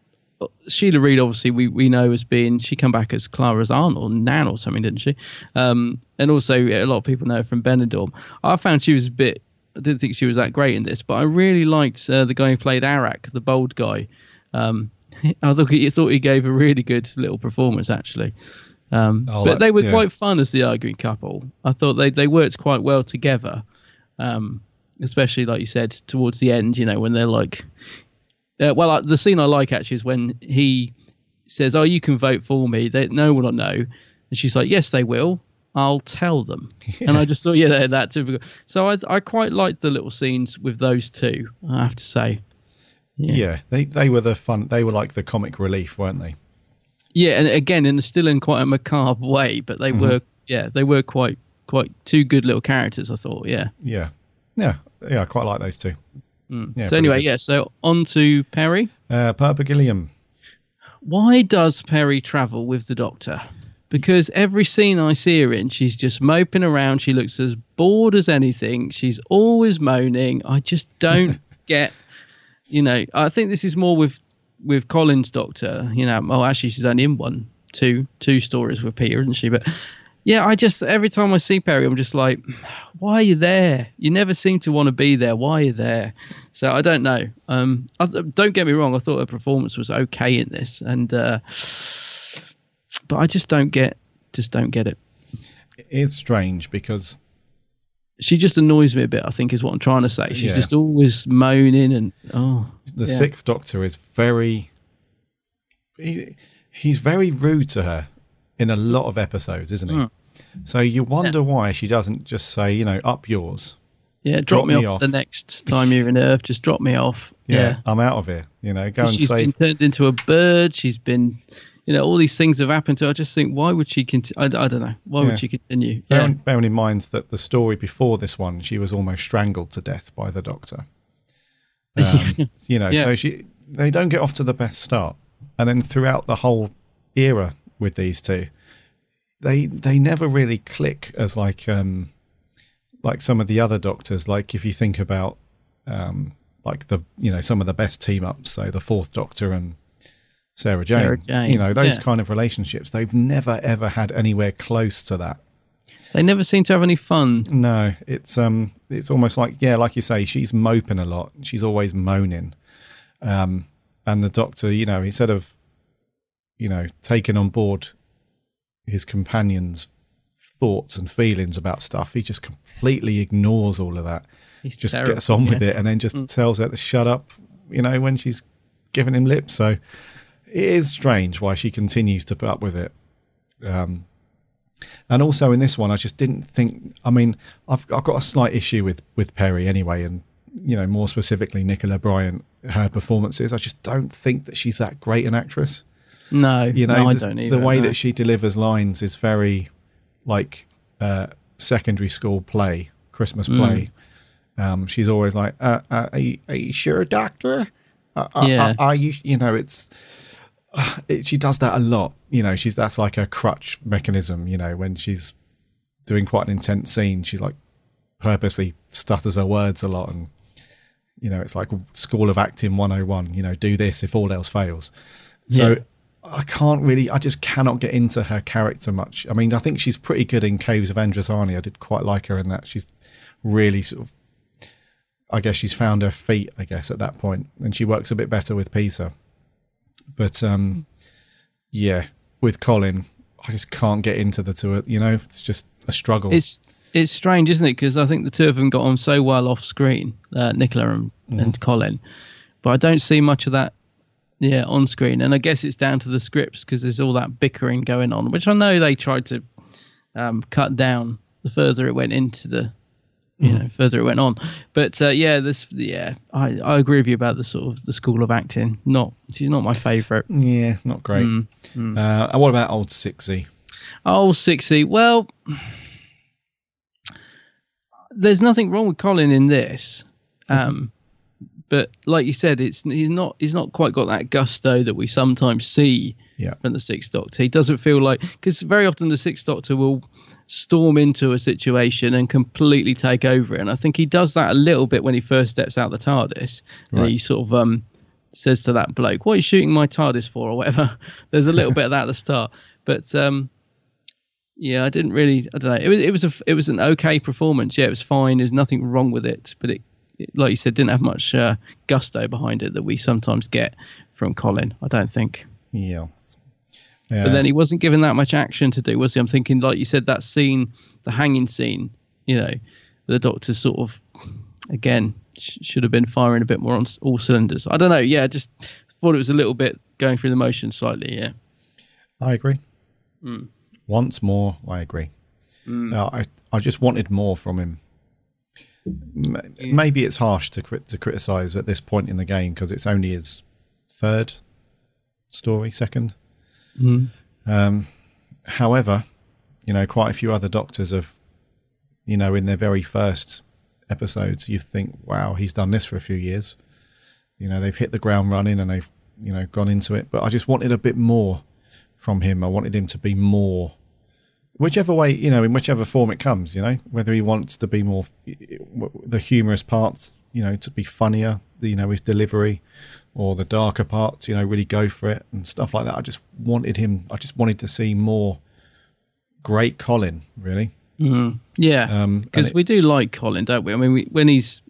Sheila Reid, obviously, we know as being, she come back as Clara's aunt or nan or something, didn't she? And also, a lot of people know her from Benidorm. I found she was a bit I didn't think she was that great in this, but I really liked the guy who played Arak, the bold guy. I thought he gave a really good little performance, actually. But they were quite fun as the arguing couple. I thought they worked quite well together, especially, like you said, towards the end, when they're like... the scene I like, actually, is when he says, you can vote for me. No one will know. And she's like, yes, they will. I'll tell them. Yeah. And I just thought, that typical. So I quite liked the little scenes with those two, I have to say. Yeah, they were the fun. They were like the comic relief, weren't they? Yeah, and again, still in quite a macabre way, but they were quite two good little characters, I thought. Yeah, I quite like those two. Yeah, so anyway, so on to Perry. Purple Gilliam. Why does Perry travel with the Doctor? Because every scene I see her in, she's just moping around. She looks as bored as anything. She's always moaning. I just don't get, I think this is more with Colin's Doctor. Actually, she's only in two stories with Peter, isn't she? But yeah, every time I see Perry, I'm just like, why are you there? You never seem to want to be there. Why are you there? So I don't know. Don't get me wrong. I thought her performance was okay in this, but I just don't get it. It's strange because she just annoys me a bit, I think, is what I'm trying to say. She's just always moaning and the Sixth Doctor is very he's very rude to her in a lot of episodes, isn't he? So you wonder why she doesn't just say, up yours. Yeah, drop me off the next time you're in Earth. Just drop me off. Yeah, I'm out of here. Go and save. She's been turned into a bird. She's been, all these things have happened to her. I just think, why would she continue? I don't know. Why would she continue? Bearing in mind that the story before this one, she was almost strangled to death by the Doctor. So they don't get off to the best start. And then throughout the whole era with these two, they never really click as like some of the other Doctors. Like if you think about some of the best team ups, so the Fourth Doctor and Sarah Jane. Those kind of relationships, they've never ever had anywhere close to that. They never seem to have any fun. No, it's almost like like you say, she's moping a lot. She's always moaning, and the Doctor, instead of taking on board his companion's thoughts and feelings about stuff, he just completely ignores all of that. He's just terrible. Gets on with it, and then just tells her to shut up. When she's giving him lip. So it is strange why she continues to put up with it. And also in this one, I just didn't think. I mean, I've got a slight issue with Perry anyway, and more specifically Nicola Bryant, her performances. I just don't think that she's that great an actress. No, I don't either. The way that she delivers lines is very like secondary school play, Christmas play. She's always like, are you sure, Doctor? Are you? She does that a lot. That's like a crutch mechanism. When she's doing quite an intense scene, she like purposely stutters her words a lot, and it's like School of Acting 101. Do this if all else fails. So I just cannot get into her character much. I mean, I think she's pretty good in Caves of Androsani. I did quite like her in that. She's really sort of, I guess she's found her feet, at that point, and she works a bit better with Peter. But with Colin, I just can't get into the two. It's just a struggle. It's strange, isn't it? Because I think the two of them got on so well off screen, Nicola and Colin, but I don't see much of that on screen. And I guess it's down to the scripts, because there's all that bickering going on, which I know they tried to cut down the further it went into the further it went on. But I agree with you about the sort of the School of Acting. She's not my favourite. Yeah, not great. And what about Old Sixie? Old Sixie. Well, there's nothing wrong with Colin in this. But like you said, he's not quite got that gusto that we sometimes see from the Sixth Doctor. He doesn't feel like, because very often the Sixth Doctor will storm into a situation and completely take over it. And I think he does that a little bit when he first steps out the TARDIS. And he sort of says to that bloke, "What are you shooting my TARDIS for?" or whatever. There's a little bit of that at the start. But Yeah, I didn't really. I don't know. It was an okay performance. Yeah, it was fine. There's nothing wrong with it, but it like you said, didn't have much gusto behind it that we sometimes get from Colin. I don't think. Yeah. But then he wasn't given that much action to do, was he? I'm thinking, like you said, that scene, the hanging scene. You know, the Doctor sort of, again, should have been firing a bit more on all cylinders. I don't know. Yeah, just thought it was a little bit going through the motions slightly. Yeah. I agree. Mm. Once more, I agree. I just wanted more from him. Maybe it's harsh to criticise at this point in the game because it's only his third story, second. However, you know, quite a few other Doctors have, you know, in their very first episodes, you think, wow, he's done this for a few years. You know, they've hit the ground running and they've, you know, gone into it. But I just wanted a bit more from him. I wanted him to be more, whichever way, you know, in whichever form it comes, you know, whether he wants to be more, the humorous parts, you know, to be funnier, you know, his delivery, or the darker parts, you know, really go for it and stuff like that. I just wanted to see more great Colin, really. Mm-hmm. Yeah, because we do like Colin, don't we? I mean, when he's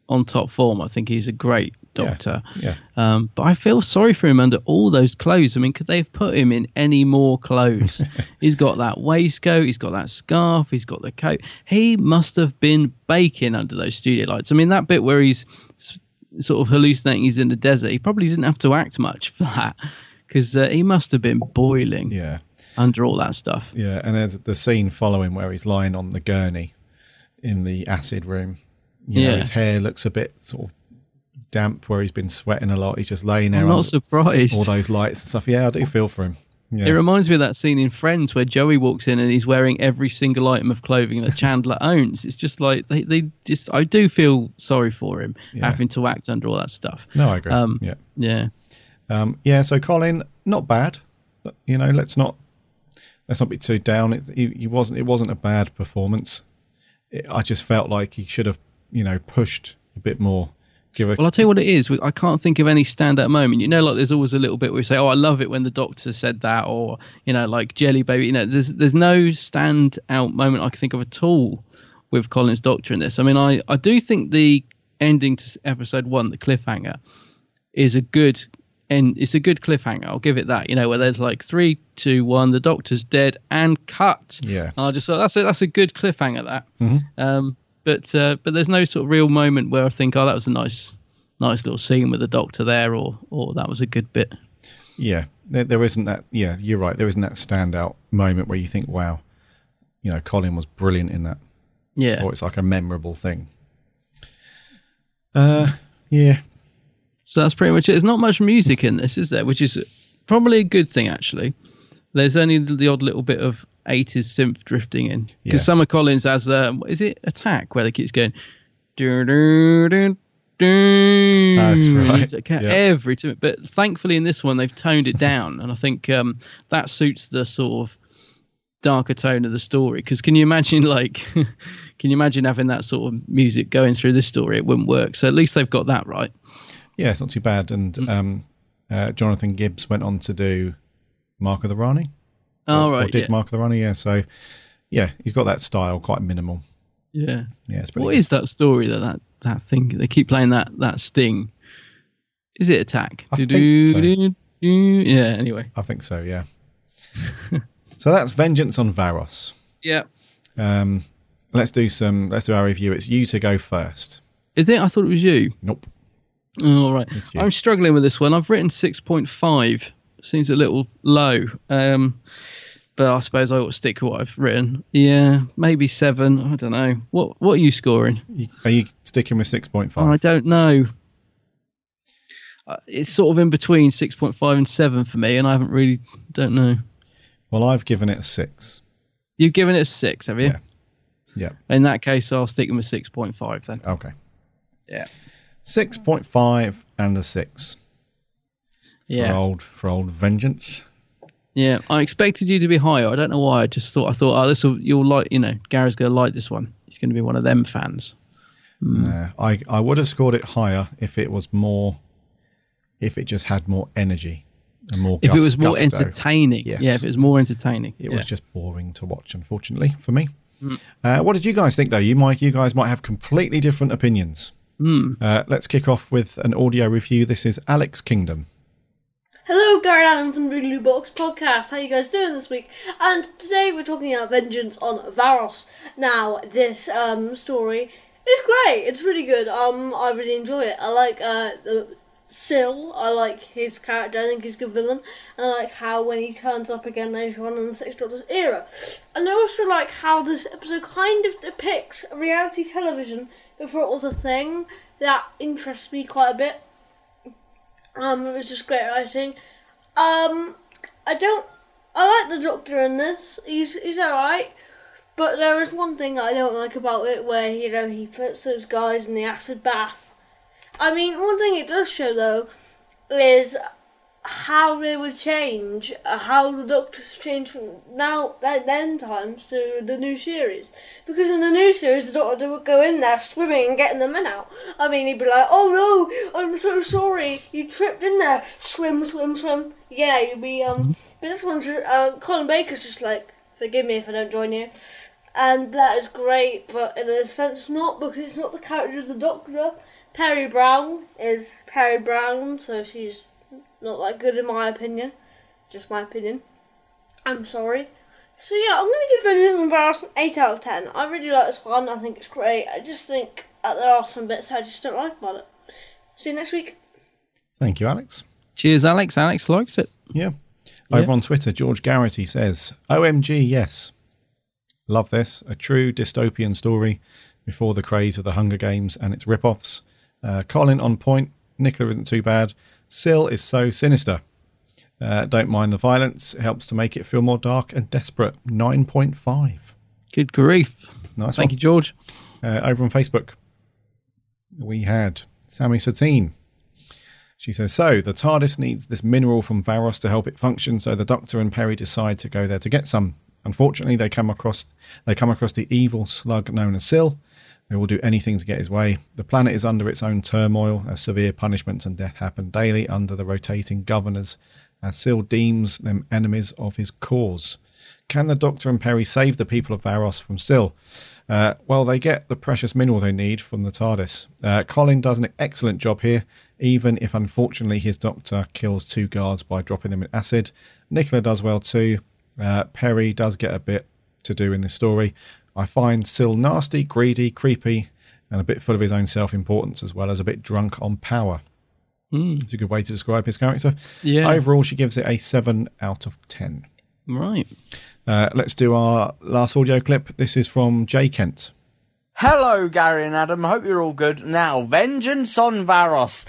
on top form, I think he's a great Doctor. Yeah. But I feel sorry for him under all those clothes. I mean, could they have put him in any more clothes? He's got that waistcoat, he's got that scarf, he's got the coat. He must have been baking under those studio lights. I mean, that bit where he's sort of hallucinating he's in the desert, he probably didn't have to act much for that, because he must have been boiling. Yeah. Under all that stuff. Yeah, and there's the scene following where he's lying on the gurney in the acid room. You know, his hair looks a bit sort of damp where he's been sweating a lot. He's just laying there. I'm not surprised. All those lights and stuff. Yeah, I do feel for him. Yeah. It reminds me of that scene in Friends where Joey walks in and he's wearing every single item of clothing that Chandler owns. It's just like they just. I do feel sorry for him having to act under all that stuff. No, I agree. Yeah. So Colin, not bad. You know, let's not be too down. It wasn't a bad performance. I just felt like he should have, you know, pushed a bit more. Well, I'll tell you what it is. I can't think of any standout moment. You know, like there's always a little bit where you say, "Oh, I love it when the Doctor said that," or you know, like Jelly Baby. You know, there's no standout moment I can think of at all with Colin's Doctor in this. I mean, I do think the ending to episode 1, the cliffhanger, is a good. And it's a good cliffhanger. I'll give it that. You know, where there's like 3, 2, 1, the Doctor's dead and cut. Yeah. And I just thought that's a good cliffhanger. That. Mm-hmm. But there's no sort of real moment where I think, oh, that was a nice little scene with the Doctor there, or that was a good bit. Yeah, there isn't that. Yeah, you're right. There isn't that standout moment where you think, wow, you know, Colin was brilliant in that. Yeah. Or it's like a memorable thing. Yeah. So that's pretty much it. There's not much music in this, is there? Which is probably a good thing, actually. There's only the odd little bit of 80s synth drifting in. Because Summer Collins has, is it Attack, where they keeps going... That's right. Every time. But thankfully in this one, they've toned it down. And I think that suits the sort of darker tone of the story. Because can you imagine having that sort of music going through this story? It wouldn't work. So at least they've got that right. Yeah, it's not too bad. And Jonathan Gibbs went on to do Mark of the Rani. Or did Mark of the Rani, yeah. So, yeah, he's got that style, quite minimal. Yeah. Yeah, it's pretty What good. is that story, that thing? They keep playing that sting. Is it Attack? I think so. Yeah, anyway. I think so, yeah. So that's Vengeance on Varos. Yeah. Let's do our review. It's you to go first. Is it? I thought it was you. Nope. Oh, all right. I'm struggling with this one. I've written 6.5. Seems a little low. But I suppose I ought to stick with what I've written. Yeah, maybe 7. I don't know. What are you scoring? Are you sticking with 6.5? Oh, I don't know. It's sort of in between 6.5 and 7 for me, and I don't know. Well, I've given it a 6. You've given it a 6, have you? Yeah. In that case, I'll stick with 6.5 then. Okay. Yeah. 6.5 and a 6. For old Vengeance. Yeah, I expected you to be higher. I don't know why. I thought, you'll like, Gary's going to like this one. He's going to be one of them fans. I would have scored it higher if it just had more energy. And more if it was more gusto. entertaining. Yes. Yeah, if it was more entertaining. It was just boring to watch, unfortunately, for me. What did you guys think, though? You guys might have completely different opinions. Let's kick off with an audio review. This is Alex Kingdom. Hello, Gary Allen from the Blue Box Podcast. How you guys doing this week? And today we're talking about Vengeance on Varos. Now, this story is great. It's really good. I really enjoy it. I like the Syl. I like his character. I think he's a good villain. And I like how when he turns up again later on in the Six Doctors era. And I also like how this episode kind of depicts reality television before it was a thing. That interests me quite a bit. It was just great writing. I like the Doctor in this. He's alright. But there is one thing I don't like about it, where, he puts those guys in the acid bath. I mean, one thing it does show, though, is how they would change, how the Doctor's changed from then times to the new series. Because in the new series, the Doctor would go in there swimming and getting the men out. I mean, he'd be like, "Oh no, I'm so sorry, you tripped in there. Swim, swim, swim." Yeah, you'd be, but this one's, Colin Baker's just like, "Forgive me if I don't join you." And that is great, but in a sense not, because it's not the character of the Doctor. Perry Brown is Perry Brown, so she's not that good in my opinion. Just my opinion. I'm sorry. So yeah, I'm going to give Vengeance on Varos an 8 out of 10. I really like this one. I think it's great. I just think there are some bits I just don't like about it. See you next week. Thank you, Alex. Cheers, Alex. Alex likes it. Yeah. Over on Twitter, George Garrity says, "OMG, yes. Love this. A true dystopian story before the craze of the Hunger Games and its rip-offs. Colin on point. Nicola isn't too bad. Syl is so sinister. Don't mind the violence. It helps to make it feel more dark and desperate. 9.5. Good grief. Nice Thank you, George. Over on Facebook, we had Sammy Satine. She says, "So, the TARDIS needs this mineral from Varos to help it function, so the Doctor and Perry decide to go there to get some. Unfortunately, they come across the evil slug known as Syl. They will do anything to get his way. The planet is under its own turmoil, as severe punishments and death happen daily under the rotating governors, as Syl deems them enemies of his cause. Can the Doctor and Perry save the people of Varos from Syl? Well, they get the precious mineral they need from the TARDIS. Colin does an excellent job here, even if unfortunately his Doctor kills 2 guards by dropping them in acid. Nicola does well too. Perry does get a bit to do in this story. I find Syl nasty, greedy, creepy, and a bit full of his own self-importance, as well as a bit drunk on power." It's a good way to describe his character. Yeah. Overall, she gives it a 7 out of 10. Right. Let's do our last audio clip. This is from Jay Kent. Hello, Gary and Adam. Hope you're all good. Now, Vengeance on Varos.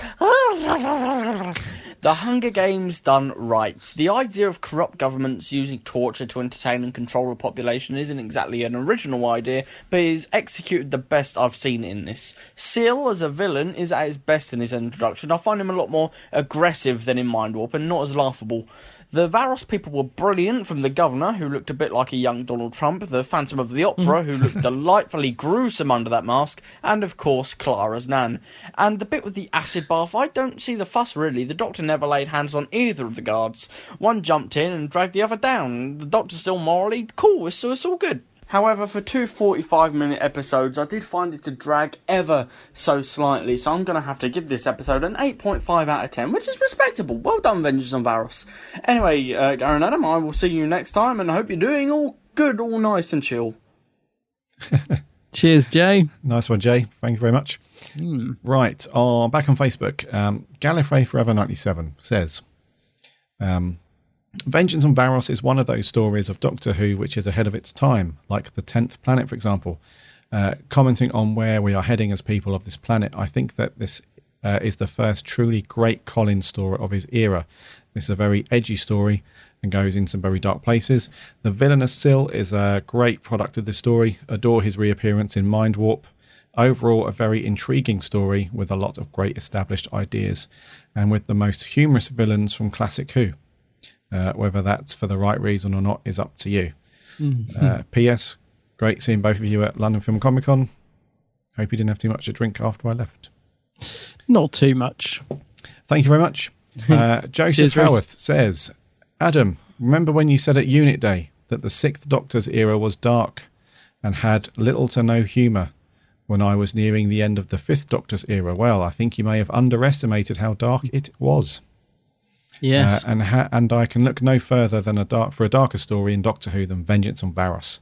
The Hunger Games done right. The idea of corrupt governments using torture to entertain and control the population isn't exactly an original idea, but is executed the best I've seen in this. Syl, as a villain, is at his best in his introduction. I find him a lot more aggressive than in Mind Warp, and not as laughable. The Varos people were brilliant, from the Governor, who looked a bit like a young Donald Trump, the Phantom of the Opera, who looked delightfully gruesome under that mask, and of course Clara's Nan. And the bit with the acid bath, I don't see the fuss really. The Doctor never laid hands on either of the guards. One jumped in and dragged the other down. The Doctor's still morally cool, so it's all good. However, for 2 45-minute episodes, I did find it to drag ever so slightly, so I'm going to have to give this episode an 8.5 out of 10, which is respectable. Well done, Vengeance on Varos. Anyway, Gary and Adam, I will see you next time, and I hope you're doing all good, all nice and chill. Cheers, Jay. Nice one, Jay. Thank you very much. Right, back on Facebook, Gallifrey Forever 97 says, Vengeance on Varos is one of those stories of Doctor Who which is ahead of its time, like the 10th Planet, for example. Commenting on where we are heading as people of this planet, I think that this is the first truly great Colin story of his era. This is a very edgy story and goes in some very dark places. The villainous Syl is a great product of this story. Adore his reappearance in Mind Warp. Overall, a very intriguing story with a lot of great established ideas and with the most humorous villains from classic Who. Whether that's for the right reason or not is up to you. P.S. Great seeing both of you at London Film Comic Con. Hope you didn't have too much to drink after I left. Not too much. Thank you very much. Joseph Cheers, Reece. Howarth says, Adam, remember when you said at Unit Day that the 6th Doctor's era was dark and had little to no humour when I was nearing the end of the 5th Doctor's era? Well, I think you may have underestimated how dark it was. Yes. And I can look no further than a darker story in Doctor Who than Vengeance on Varos.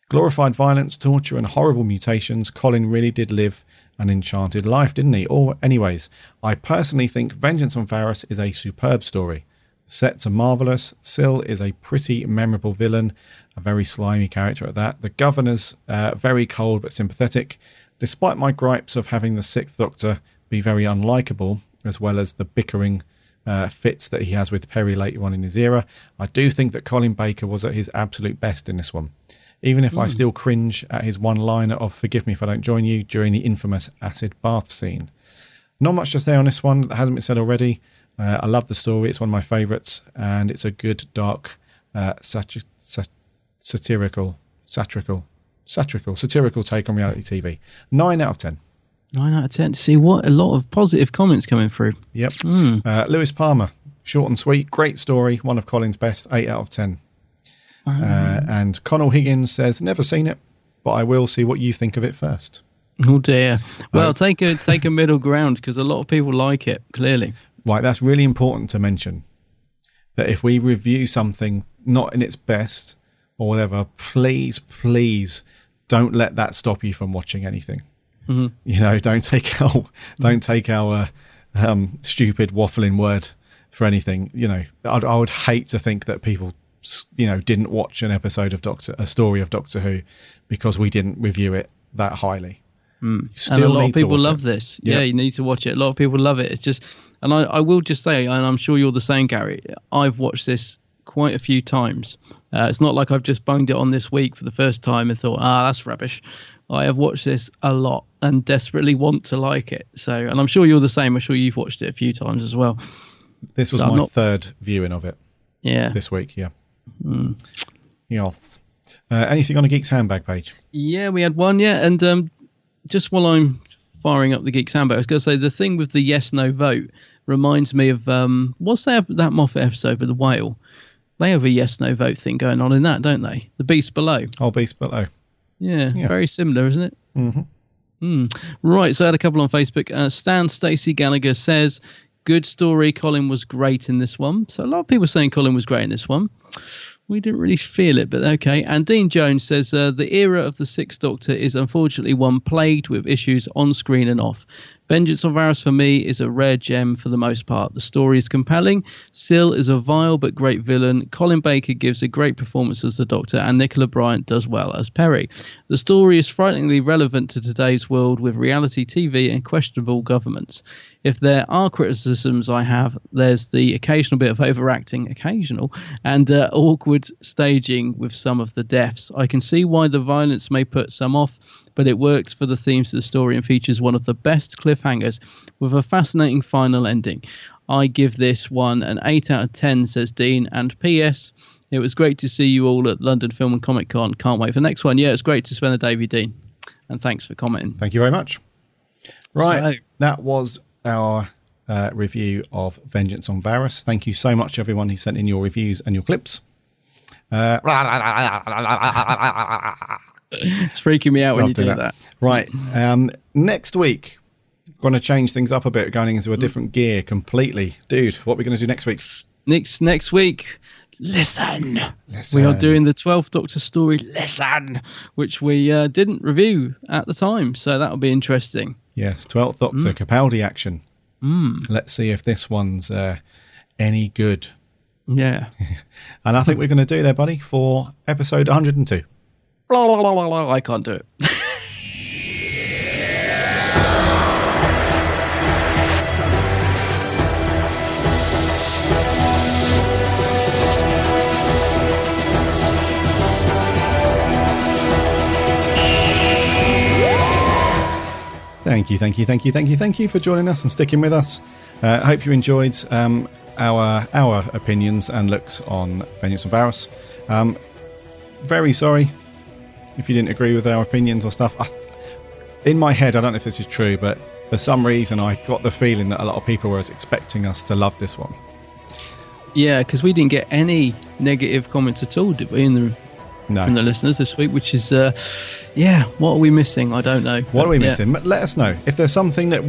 Glorified violence, torture and horrible mutations. Colin really did live an enchanted life, didn't he? Or anyways, I personally think Vengeance on Varos is a superb story. The sets are marvellous. Syl is a pretty memorable villain, a very slimy character at that. The Governor's very cold but sympathetic. Despite my gripes of having the 6th Doctor be very unlikable, as well as the bickering fits that he has with Perry later on in his era, I do think that Colin Baker was at his absolute best in this one. Even if I still cringe at his one-liner of "forgive me if I don't join you" during the infamous acid bath scene. Not much to say on this one that hasn't been said already. I love the story. It's one of my favourites, and it's a good, dark, satirical take on reality TV. 9 out of 10. 9 out of 10. See, what a lot of positive comments coming through. Yep. Lewis Palmer, short and sweet, great story, one of Colin's best, 8 out of 10. And Connell Higgins says, never seen it, but I will see what you think of it first. Oh dear. Well, take a middle ground, because a lot of people like it, clearly. Right, that's really important to mention. That if we review something not in its best or whatever, please don't let that stop you from watching anything. Mm-hmm. You know, don't take our stupid waffling word for anything. You know, I would hate to think that people, you know, didn't watch a story of Doctor Who because we didn't review it that highly. And a lot of people love this. Yeah, you need to watch it. A lot of people love it. It's just, and I will just say, and I'm sure you're the same, Gary, I've watched this quite a few times. It's not like I've just bunged it on this week for the first time and thought, that's rubbish. I have watched this a lot and desperately want to like it. So, and I'm sure you're the same. I'm sure you've watched it a few times as well. This was my third viewing of it. Yeah. This week, yeah. Yes. Anything on the Geeks Handbag page? Yeah, we had one, and just while I'm firing up the Geeks Handbag, I was going to say the thing with the yes/no vote reminds me of what's that Moffat episode with the whale? They have a yes/no vote thing going on in that, don't they? The Beast Below. Oh, Beast Below. Yeah, very similar, isn't it? Mm-hmm. Right, so I had a couple on Facebook. Stan Stacey Gallagher says, good story, Colin was great in this one. So a lot of people saying Colin was great in this one. We didn't really feel it, but okay. And Dean Jones says, the era of the 6th Doctor is unfortunately one plagued with issues on screen and off. Vengeance on Varos for me is a rare gem for the most part. The story is compelling. Syl is a vile but great villain. Colin Baker gives a great performance as the Doctor, and Nicola Bryant does well as Perry. The story is frighteningly relevant to today's world with reality TV and questionable governments. If there are criticisms I have, there's the occasional bit of overacting, and awkward staging with some of the deaths. I can see why the violence may put some off, but it works for the themes of the story and features one of the best cliffhangers with a fascinating final ending. I give this one an 8 out of 10, says Dean. And P.S. It was great to see you all at London Film and Comic Con. Can't wait for the next one. Yeah, it's great to spend the day with you, Dean. And thanks for commenting. Thank you very much. Right, that was our review of Vengeance on Varos. Thank you so much, everyone who sent in your reviews and your clips. It's freaking me out when you do that. Right. Next week, going to change things up a bit, going into a different gear completely. Dude, what are we going to do next week? Next week, listen. We are doing the 12th Doctor story, Listen, which we didn't review at the time, so that'll be interesting. Yes, 12th Doctor, Capaldi action. Let's see if this one's any good. Yeah. And I think we're going to do there, buddy, for episode 102. Blah, blah, blah, blah, blah. I can't do it. Thank you for joining us and sticking with us. I hope you enjoyed our opinions and looks on Vengeance on Varos. Very sorry if you didn't agree with our opinions or stuff. In my head, I don't know if this is true, but for some reason I got the feeling that a lot of people were expecting us to love this one. Yeah, because we didn't get any negative comments at all, did we, from the listeners this week, which is, what are we missing? I don't know. What are we missing? Let us know. If there's something that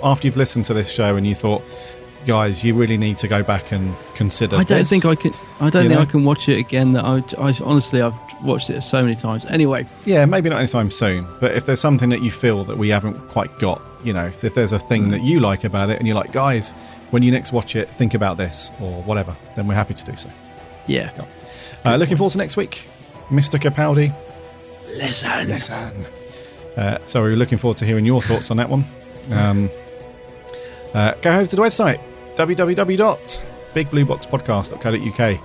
after you've listened to this show and you thought, guys, you really need to go back and consider I don't this. think I can. I don't think I can watch it again. That I honestly, I've watched it so many times. Anyway, yeah, maybe not anytime soon. But if there's something that you feel that we haven't quite got, if there's a thing that you like about it, and you're like, guys, when you next watch it, think about this or whatever, then we're happy to do so. Yeah. Looking forward to next week, Mr. Capaldi. Listen. So we're looking forward to hearing your thoughts on that one. Go over to the website www.bigblueboxpodcast.co.uk.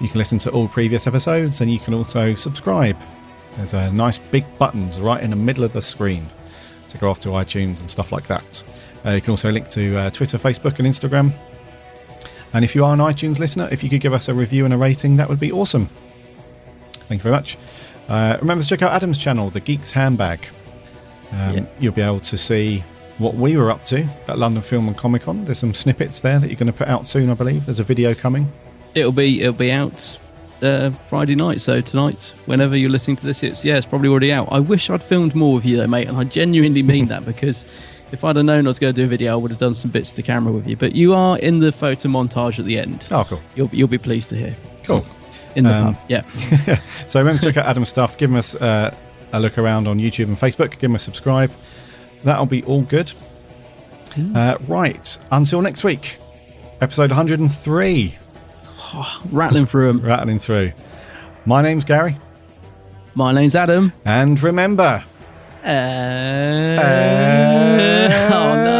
You can listen to all previous episodes, and you can also subscribe. There's a nice big buttons right in the middle of the screen to go off to iTunes and stuff like that. You can also link to Twitter, Facebook and Instagram. And if you are an iTunes listener, if you could give us a review and a rating, that would be awesome. Thank you very much. Remember to check out Adam's channel, The Geek's Handbag. You'll be able to see what we were up to at London Film and Comic Con. There's some snippets there that you're going to put out soon, I believe. There's a video coming. It'll be out Friday night, so tonight, whenever you're listening to this, it's probably already out. I wish I'd filmed more with you though, mate, and I genuinely mean that, because if I'd have known I was going to do a video, I would have done some bits to camera with you. But you are in the photo montage at the end. Oh, cool. You'll be pleased to hear. Cool. In the pub, yeah. So remember to check out Adam's stuff. Give us a look around on YouTube and Facebook. Give him a subscribe. That'll be all good. Right. Until next week. Episode 103. Rattling through them. Rattling through. My name's Gary. My name's Adam. And remember... oh no.